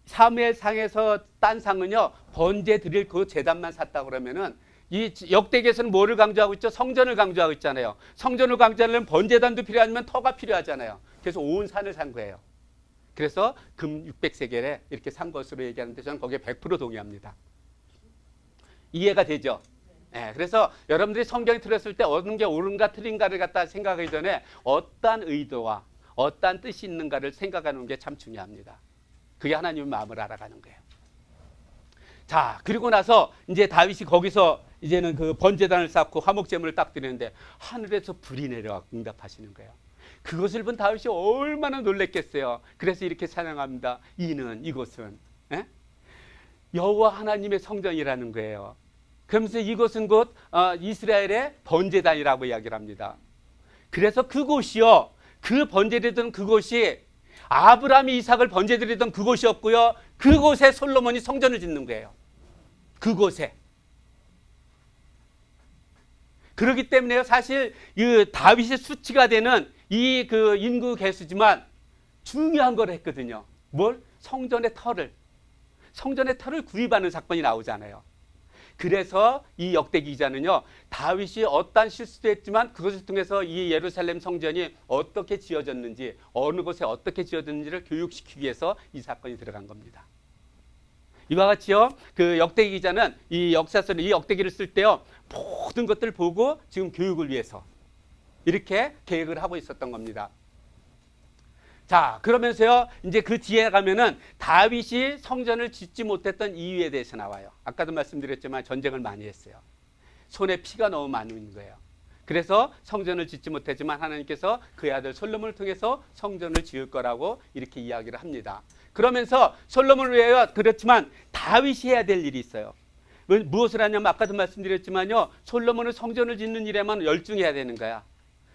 사무엘상에서 딴 상은요, 번제 드릴 그 제단만 샀다고 그러면은 이 역대기에서는 뭐를 강조하고 있죠? 성전을 강조하고 있잖아요. 성전을 강조하려면 번제단도 필요하면 터가 필요하잖아요. 그래서 온 산을 산 거예요. 그래서 금 600세겔에 이렇게 산 것으로 얘기하는데 저는 거기에 100% 동의합니다. 이해가 되죠? 네, 그래서 여러분들이 성경이 틀렸을 때 어느 게 옳은가 틀린가를 갖다 생각하기 전에 어떠한 의도와 어떠한 뜻이 있는가를 생각하는 게 참 중요합니다. 그게 하나님의 마음을 알아가는 거예요. 자, 그리고 나서 이제 다윗이 거기서 이제는 그 번제단을 쌓고 화목제물을 딱 드리는데 하늘에서 불이 내려와 응답하시는 거예요. 그것을 본 다윗이 얼마나 놀랬겠어요. 그래서 이렇게 찬양합니다. 이곳은 여호와 하나님의 성전이라는 거예요. 그러면서 이곳은 곧 이스라엘의 번제단이라고 이야기를 합니다. 그래서 그곳이요, 그 번제드리던 그곳이 아브라함이 이삭을 번제드리던 그곳이었고요, 그곳에 솔로몬이 성전을 짓는 거예요. 그곳에. 그렇기 때문에 사실 이 다윗의 수치가 되는 이 그 인구 개수지만 중요한 걸 했거든요. 뭘? 성전의 터를 구입하는 사건이 나오잖아요. 그래서 이 역대기 기자는요, 다윗이 어떠한 실수도 했지만 그것을 통해서 이 예루살렘 성전이 어떻게 지어졌는지, 어느 곳에 어떻게 지어졌는지를 교육시키기 위해서 이 사건이 들어간 겁니다. 이와 같이요, 그 역대기 기자는 이 역사서를, 이 역대기를 쓸 때요, 모든 것들을 보고 지금 교육을 위해서 이렇게 계획을 하고 있었던 겁니다. 자, 그러면서요, 이제 그 뒤에 가면은 다윗이 성전을 짓지 못했던 이유에 대해서 나와요. 아까도 말씀드렸지만 전쟁을 많이 했어요. 손에 피가 너무 많은 거예요. 그래서 성전을 짓지 못했지만 하나님께서 그의 아들 솔로몬을 통해서 성전을 지을 거라고 이렇게 이야기를 합니다. 그러면서 솔로몬을 위하여, 그렇지만 다윗이 해야 될 일이 있어요. 무엇을 하냐면 아까도 말씀드렸지만요, 솔로몬은 성전을 짓는 일에만 열중해야 되는 거야.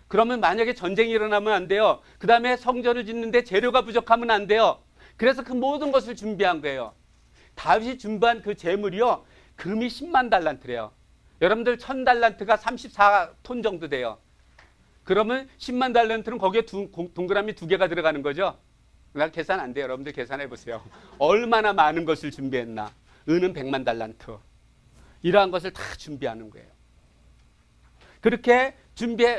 그러면 만약에 전쟁이 일어나면 안 돼요. 그 다음에 성전을 짓는데 재료가 부족하면 안 돼요. 그래서 그 모든 것을 준비한 거예요. 다윗이 준비한 그 재물이요, 금이 10만 달란트래요. 여러분들 1000달란트가 34톤 정도 돼요. 그러면 10만 달란트는 거기에 동그라미 2개가 들어가는 거죠. 나 계산 안 돼요. 여러분들 계산해 보세요. 얼마나 많은 것을 준비했나. 은은 100만 달란트. 이러한 것을 다 준비하는 거예요. 그렇게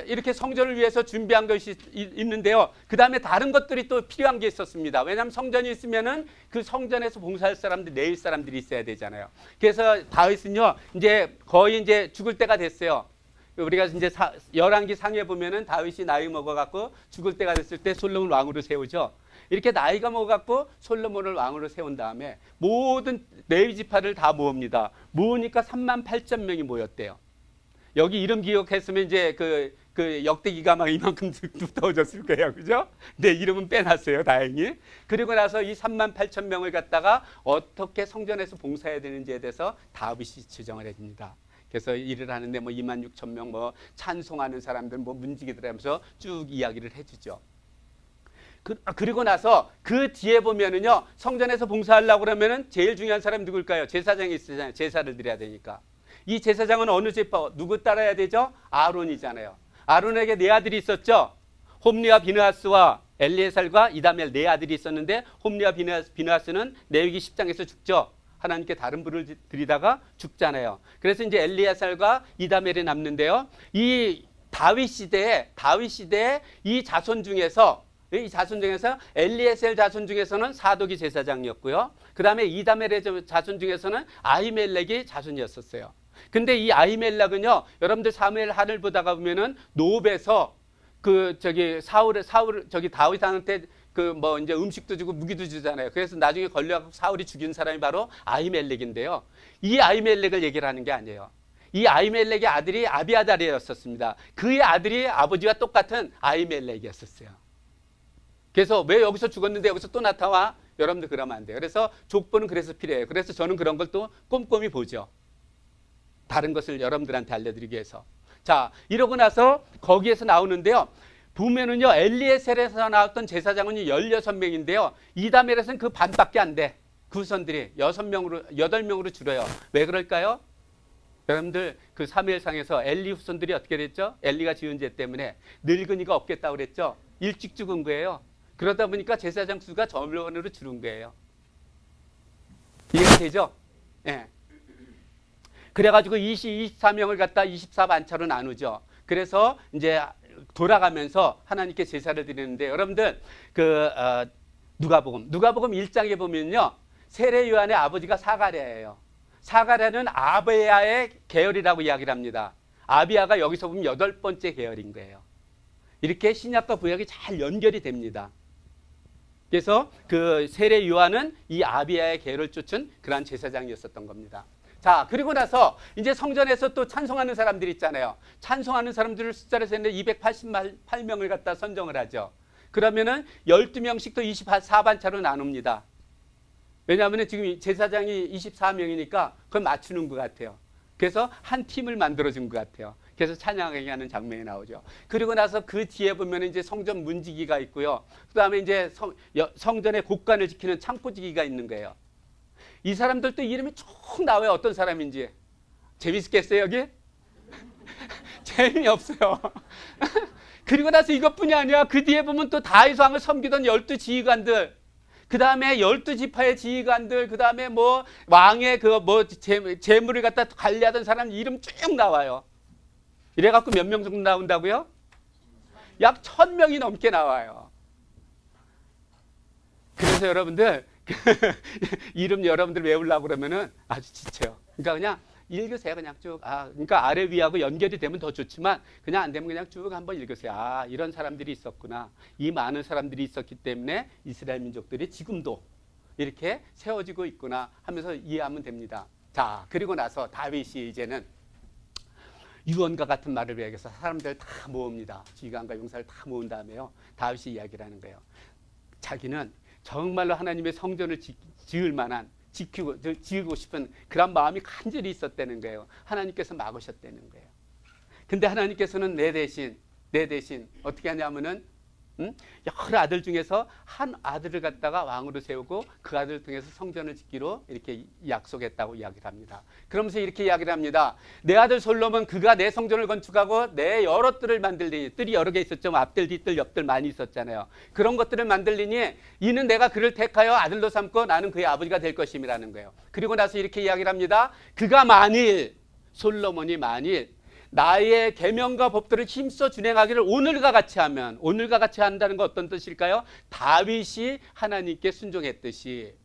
이렇게 성전을 위해서 준비한 것이 있는데요. 그 다음에 다른 것들이 또 필요한 게 있었습니다. 왜냐하면 성전이 있으면은 그 성전에서 봉사할 사람들, 내일 사람들이 있어야 되잖아요. 그래서 다윗은요, 이제 거의 이제 죽을 때가 됐어요. 우리가 이제 열왕기 상에 보면은 다윗이 나이 먹어갖고 죽을 때가 됐을 때 솔로몬을 왕으로 세우죠. 이렇게 나이가 먹어갖고 솔로몬을 왕으로 세운 다음에 모든 레위 지파를 다 모읍니다. 모으니까 38,000명이 모였대요. 여기 이름 기억했으면 이제 그 역대기가 막 이만큼 두터워졌을 거예요. 그죠? 네, 이름은 빼놨어요. 다행히. 그리고 나서 이 38,000명을 갖다가 어떻게 성전에서 봉사해야 되는지에 대해서 다윗이 지정을 해줍니다. 그래서 일을 하는데 뭐 26,000명 뭐 찬송하는 사람들 뭐 문지기들 하면서 쭉 이야기를 해주죠. 그리고 나서 그 뒤에 보면은요, 성전에서 봉사하려고 그러면은 제일 중요한 사람이 누굴까요? 제사장이 있잖아요. 제사를 드려야 되니까. 이 제사장은 어느 지파, 누구 따라야 되죠? 아론이잖아요. 아론에게 4아들이 있었죠. 홈리와 비느하스와 엘리에살과 이다멜 4아들이 있었는데 홈리와 비느하스는 레위기 10장에서 죽죠. 하나님께 다른 불을 드리다가 죽잖아요. 그래서 이제 엘리에살과 이다멜이 남는데요. 이 다윗 시대에 이 자손 중에서 엘리에셀 자손 중에서는 사독이 제사장이었고요. 그 다음에 이다멜의 자손 중에서는 아히멜렉이 자손이었었어요. 근데 이 아히멜렉은요, 여러분들 사무엘 하를 보다가 보면은 노베에서 다윗한테 이제 음식도 주고 무기도 주잖아요. 그래서 나중에 걸려갖고 사울이 죽인 사람이 바로 아히멜렉인데요. 이 아히멜렉을 얘기를 하는 게 아니에요. 이 아히멜렉의 아들이 아비아달이었었습니다. 그의 아들이 아버지와 똑같은 아히멜렉이었었어요. 그래서 왜 여기서 죽었는데 여기서 또 나타나? 여러분들 그러면 안 돼요. 그래서 족보는 그래서 필요해요. 그래서 저는 그런 걸 또 꼼꼼히 보죠. 다른 것을 여러분들한테 알려드리기 위해서. 자, 이러고 나서 거기에서 나오는데요. 보면은요, 엘리에셀에서 나왔던 제사장은 16명인데요. 이다멜에서는 그 반밖에 안 돼. 후손들이 8명으로 줄어요. 왜 그럴까요? 여러분들 그 사무엘상에서 엘리 후손들이 어떻게 됐죠? 엘리가 지은 죄 때문에 늙은이가 없겠다고 그랬죠? 일찍 죽은 거예요. 그러다 보니까 제사장 수가 점원으로 줄은 거예요. 이해가 되죠? 예. 네. 그래가지고 24명을 갖다 24반차로 나누죠. 그래서 이제 돌아가면서 하나님께 제사를 드리는데 여러분들 누가복음 1장에 보면요. 세례 요한의 아버지가 사가랴예요. 사가랴는 아비야의 계열이라고 이야기를 합니다. 아비야가 여기서 보면 8번째 계열인 거예요. 이렇게 신약과 구약이 잘 연결이 됩니다. 그래서 그 세례 요한은 이 아비야의 계열을 쫓은 그러한 제사장이었었던 겁니다. 자, 그리고 나서 이제 성전에서 또 찬송하는 사람들이 있잖아요. 찬송하는 사람들을 숫자를 셌는데 288명을 갖다 선정을 하죠. 그러면은 12명씩 또 24반차로 나눕니다. 왜냐하면 지금 제사장이 24명이니까 그걸 맞추는 것 같아요. 그래서 한 팀을 만들어준 것 같아요. 그래서 찬양하게 하는 장면이 나오죠. 그리고 나서 그 뒤에 보면 이제 성전 문지기가 있고요. 그 다음에 이제 성전의 곳간을 지키는 창포지기가 있는 거예요. 이 사람들도 이름이 쭉 나와요. 어떤 사람인지. 재밌겠어요, 여기? 재미없어요. 그리고 나서 이것뿐이 아니야. 그 뒤에 보면 또 다윗 왕을 섬기던 12지휘관들, 그 다음에 12지파의 지휘관들, 그 다음에 뭐 왕의 재물을 갖다 관리하던 사람 이름 쭉 나와요. 이래갖고 몇 명 정도 나온다고요? 약 1000명이 넘게 나와요. 그래서 여러분들 이름 여러분들 외우려고 그러면은 아주 지쳐요. 그러니까 그냥 읽으세요. 그냥 쭉. 그러니까 아래 위하고 연결이 되면 더 좋지만 그냥 안 되면 그냥 쭉 한번 읽으세요. 이런 사람들이 있었구나. 이 많은 사람들이 있었기 때문에 이스라엘 민족들이 지금도 이렇게 세워지고 있구나 하면서 이해하면 됩니다. 자, 그리고 나서 다윗이 이제는 유언과 같은 말을 위해서 사람들 다 모읍니다. 지휘관과 용사를 다 모은 다음에요. 다윗이 이야기를 하는 거예요. 자기는 정말로 하나님의 성전을 지을 만한 지키고 싶은 그런 마음이 간절히 있었다는 거예요. 하나님께서 막으셨다는 거예요. 근데 하나님께서는 내 대신 어떻게 하냐면은 여러 아들 중에서 한 아들을 갖다가 왕으로 세우고 그 아들을 통해서 성전을 짓기로 이렇게 약속했다고 이야기를 합니다. 그러면서 이렇게 이야기를 합니다. 내 아들 솔로몬 그가 내 성전을 건축하고 내 여러 뜰을 만들리니, 뜰이 여러 개 있었죠. 앞뜰, 뒤뜰, 옆뜰 많이 있었잖아요. 그런 것들을 만들리니 이는 내가 그를 택하여 아들로 삼고 나는 그의 아버지가 될 것임이라는 거예요. 그리고 나서 이렇게 이야기를 합니다. 그가 솔로몬이 만일 나의 계명과 법들을 힘써 준행하기를 오늘과 같이 하면, 오늘과 같이 한다는 건 어떤 뜻일까요? 다윗이 하나님께 순종했듯이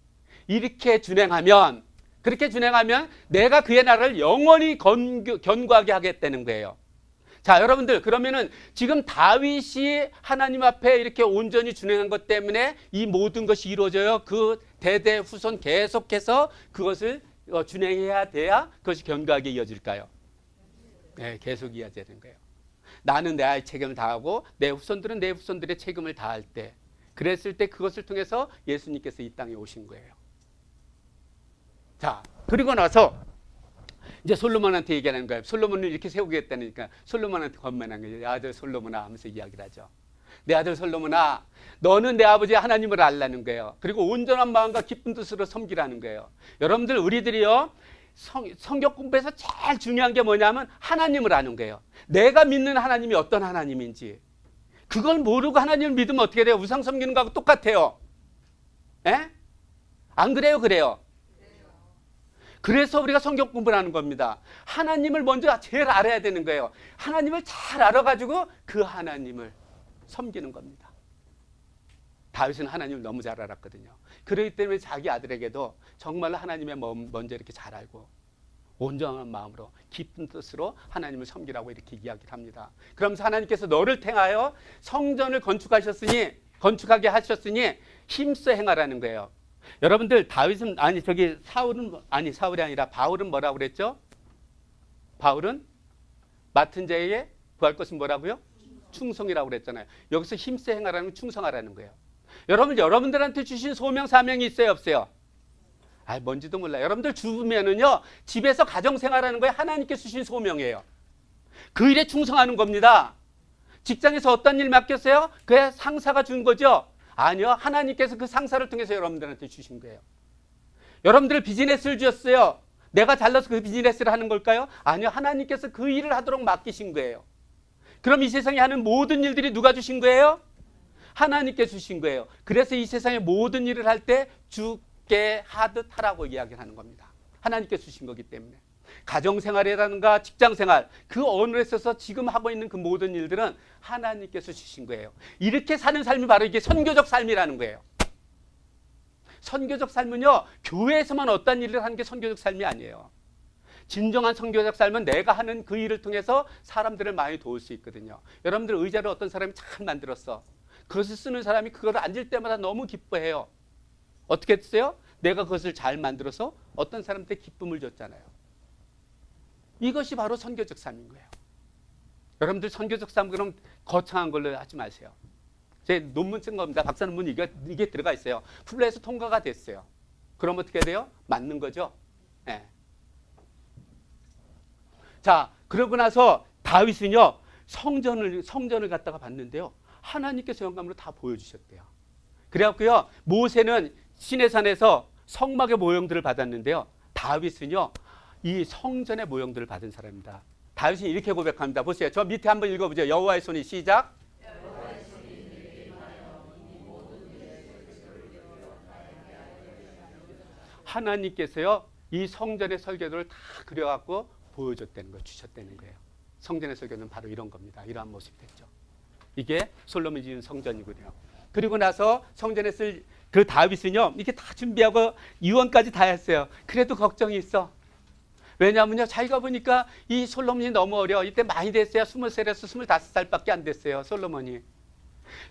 이렇게 준행하면, 그렇게 준행하면 내가 그의 나라를 영원히 견고하게 하겠다는 거예요. 자, 여러분들 그러면은 지금 다윗이 하나님 앞에 이렇게 온전히 준행한 것 때문에 이 모든 것이 이루어져요. 그 대대 후손 계속해서 그것을 준행해야 돼야 그것이 견고하게 이어질까요? 네, 계속 이어지는 거예요. 나는 내 아이 책임을 다하고 내 후손들은 내 후손들의 책임을 다할 때, 그랬을 때 그것을 통해서 예수님께서 이 땅에 오신 거예요. 자, 그리고 나서 이제 솔로몬한테 얘기하는 거예요. 솔로몬을 이렇게 세우겠다니까 솔로몬한테 권면한 거예요. 내 아들 솔로몬아 하면서 이야기를 하죠. 내 아들 솔로몬아, 너는 내 아버지 하나님을 알라는 거예요. 그리고 온전한 마음과 기쁜 뜻으로 섬기라는 거예요. 여러분들 우리들이요, 성경 공부에서 제일 중요한 게 뭐냐면 하나님을 아는 거예요. 내가 믿는 하나님이 어떤 하나님인지. 그걸 모르고 하나님을 믿으면 어떻게 돼요? 우상 섬기는 거하고 똑같아요. 에? 안 그래요? 그래요? 그래서 우리가 성경 공부를 하는 겁니다. 하나님을 먼저 제일 알아야 되는 거예요. 하나님을 잘 알아가지고 그 하나님을 섬기는 겁니다. 다윗은 하나님을 너무 잘 알았거든요. 그렇기 때문에 자기 아들에게도 정말로 하나님의 먼저 이렇게 잘 알고 온전한 마음으로 깊은 뜻으로 하나님을 섬기라고 이렇게 이야기를 합니다. 그러면서 하나님께서 너를 택하여 성전을 건축하게 하셨으니 힘써 행하라는 거예요. 여러분들 다윗은 사울이 아니라 바울은 뭐라고 그랬죠? 바울은 맡은 자에게 구할 것은 뭐라고요? 충성이라고 그랬잖아요. 여기서 힘써 행하라는 건 충성하라는 거예요. 여러분들한테 주신 소명 사명이 있어요, 없어요? 뭔지도 몰라요. 여러분들 주면은요, 집에서 가정생활하는 거에 하나님께 주신 소명이에요. 그 일에 충성하는 겁니다. 직장에서 어떤 일 맡겼어요? 그게 상사가 준 거죠? 아니요. 하나님께서 그 상사를 통해서 여러분들한테 주신 거예요. 여러분들 비즈니스를 주셨어요. 내가 잘나서 그 비즈니스를 하는 걸까요? 아니요. 하나님께서 그 일을 하도록 맡기신 거예요. 그럼 이 세상에 하는 모든 일들이 누가 주신 거예요? 하나님께 주신 거예요. 그래서 이 세상의 모든 일을 할 때 주께 하듯 하라고 이야기를 하는 겁니다. 하나님께 주신 거기 때문에. 가정생활이라든가 직장생활, 그 언어에 있어서 지금 하고 있는 그 모든 일들은 하나님께서 주신 거예요. 이렇게 사는 삶이 바로 이게 선교적 삶이라는 거예요. 선교적 삶은요, 교회에서만 어떤 일을 하는 게 선교적 삶이 아니에요. 진정한 선교적 삶은 내가 하는 그 일을 통해서 사람들을 많이 도울 수 있거든요. 여러분들 의자를 어떤 사람이 잘 만들었어. 그것을 쓰는 사람이 그걸 앉을 때마다 너무 기뻐해요. 어떻게 했어요? 내가 그것을 잘 만들어서 어떤 사람한테 기쁨을 줬잖아요. 이것이 바로 선교적 삶인 거예요. 여러분들 선교적 삶 그럼 거창한 걸로 하지 마세요. 제 논문 쓴 겁니다. 박사 논문 이게 들어가 있어요. 풀레에서 통과가 됐어요. 그럼 어떻게 돼요? 맞는 거죠. 네. 자, 그러고 나서 다윗은요, 성전을 갖다가 봤는데요, 하나님께서 영감으로 다 보여주셨대요. 그래갖고요, 모세는 시내산에서 성막의 모형들을 받았는데요, 다윗은요, 이 성전의 모형들을 받은 사람입니다. 다윗이 이렇게 고백합니다. 보세요. 저 밑에 한번 읽어보죠. 여호와의 손이 시작. 하나님께서요, 이 성전의 설계도를 다 그려갖고 보여줬다는 거, 주셨다는 거예요. 성전의 설계는 바로 이런 겁니다. 이러한 모습이 됐죠. 이게 솔로몬이 지은 성전이군요. 그리고 나서 성전에 쓸 그 다윗은요, 이게 다 준비하고 유언까지 다 했어요. 그래도 걱정이 있어. 왜냐하면요, 자기가 보니까 이 솔로몬이 너무 어려. 이때 많이 됐어요. 20살에서 25살밖에 안 됐어요, 솔로몬이.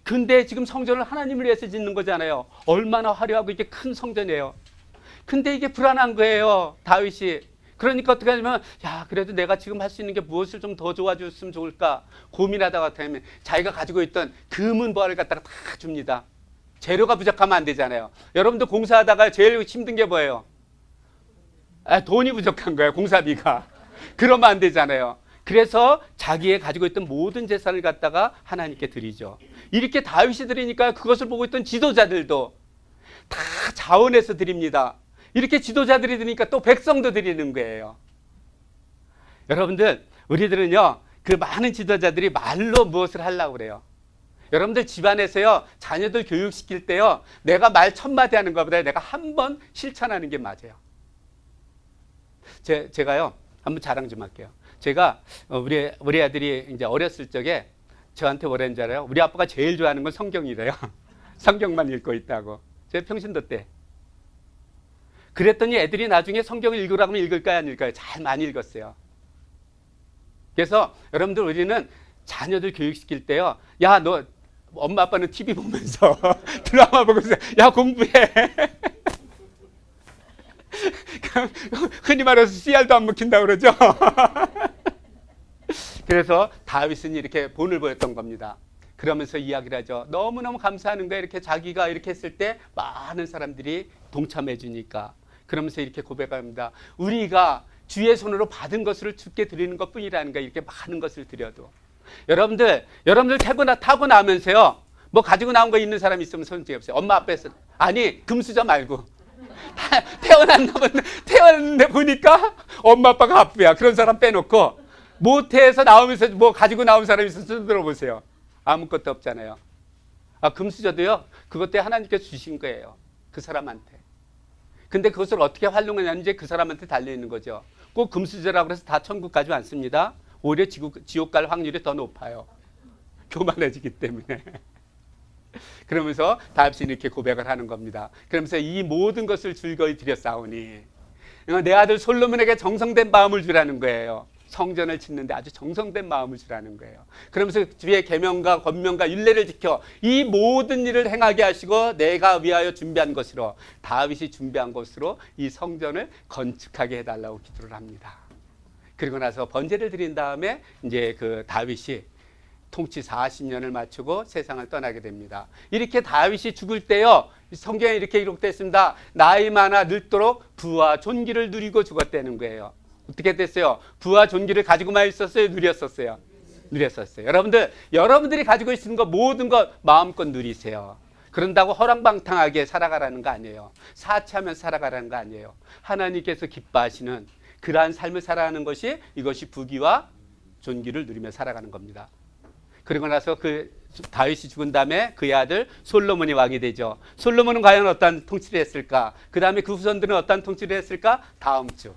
근데 지금 성전을 하나님을 위해서 짓는 거잖아요. 얼마나 화려하고 이게 큰 성전이에요. 근데 이게 불안한 거예요, 다윗이. 그러니까 어떻게 하냐면, 야, 그래도 내가 지금 할 수 있는 게 무엇을 좀 더 도와줬으면 좋을까 고민하다가 되면 자기가 가지고 있던 금은 보화를 갖다가 다 줍니다. 재료가 부족하면 안 되잖아요. 여러분도 공사하다가 제일 힘든 게 뭐예요? 돈이 부족한 거예요, 공사비가. 그러면 안 되잖아요. 그래서 자기의 가지고 있던 모든 재산을 갖다가 하나님께 드리죠. 이렇게 다윗이 드리니까 그것을 보고 있던 지도자들도 다 자원해서 드립니다. 이렇게 지도자들이 드리니까 또 백성도 드리는 거예요. 여러분들, 우리들은요, 그 많은 지도자들이 말로 무엇을 하려고 그래요. 여러분들 집안에서요, 자녀들 교육시킬 때요, 내가 말 1000마디 하는 것보다 내가 한 번 실천하는 게 맞아요. 제가요, 한번 자랑 좀 할게요. 제가 우리 아들이 이제 어렸을 적에 저한테 뭐라는 줄 알아요? 우리 아빠가 제일 좋아하는 건 성경이래요. 성경만 읽고 있다고. 제 평신도 때. 그랬더니 애들이 나중에 성경을 읽으라고 하면 읽을까요, 안 읽을까요? 잘 많이 읽었어요. 그래서 여러분들, 우리는 자녀들 교육시킬 때요, 야, 너 엄마 아빠는 TV 보면서 드라마 보면서 야, 공부해. 흔히 말해서 CR도 안 먹힌다고 그러죠. 그래서 다윗은 이렇게 본을 보였던 겁니다. 그러면서 이야기를 하죠. 너무너무 감사하는 거예요. 이렇게 자기가 이렇게 했을 때 많은 사람들이 동참해 주니까. 그러면서 이렇게 고백합니다. 우리가 주의 손으로 받은 것을 주께 드리는 것뿐이라는 거예요. 이렇게 많은 것을 드려도. 여러분들 타고 나면서요, 뭐 가지고 나온 거 있는 사람 있으면 손 들어보세요. 엄마 아빠에서. 아니, 금수저 말고. 태어났는데 보니까 엄마 아빠가 아프야. 그런 사람 빼놓고, 모태에서 나오면서 뭐 가지고 나온 사람이 있으면 손 들어보세요. 아무것도 없잖아요. 금수저도요, 그것 때 하나님께서 주신 거예요. 그 사람한테. 근데 그것을 어떻게 활용하냐는지 그 사람한테 달려있는 거죠. 꼭 금수저라고 해서 다 천국 가지 않습니다. 오히려 지옥 갈 확률이 더 높아요. 교만해지기 때문에. 그러면서 다윗이 이렇게 고백을 하는 겁니다. 그러면서 이 모든 것을 즐거이 드렸사오니, 내 아들 솔로몬에게 정성된 마음을 주라는 거예요. 성전을 짓는데 아주 정성된 마음을 주라는 거예요. 그러면서 주의 계명과 권명과 율례를 지켜 이 모든 일을 행하게 하시고 내가 위하여 준비한 것으로, 다윗이 준비한 것으로 이 성전을 건축하게 해달라고 기도를 합니다. 그리고 나서 번제를 드린 다음에 이제 그 다윗이 통치 40년을 마치고 세상을 떠나게 됩니다. 이렇게 다윗이 죽을 때요, 성경에 이렇게 기록되어 있습니다. 나이 많아 늙도록 부와 존귀를 누리고 죽었다는 거예요. 어떻게 됐어요? 부와 존귀를 가지고만 있었어요? 누렸었어요? 누렸었어요. 여러분들이 가지고 있는 것 모든 것 마음껏 누리세요. 그런다고 허랑방탕하게 살아가라는 거 아니에요. 사치하면 살아가라는 거 아니에요. 하나님께서 기뻐하시는 그러한 삶을 살아가는 것이, 이것이 부귀와 존귀를 누리며 살아가는 겁니다. 그리고 나서 그 다윗이 죽은 다음에 그의 아들 솔로몬이 왕이 되죠. 솔로몬은 과연 어떤 통치를 했을까? 그 다음에 그 후손들은 어떤 통치를 했을까? 다음 주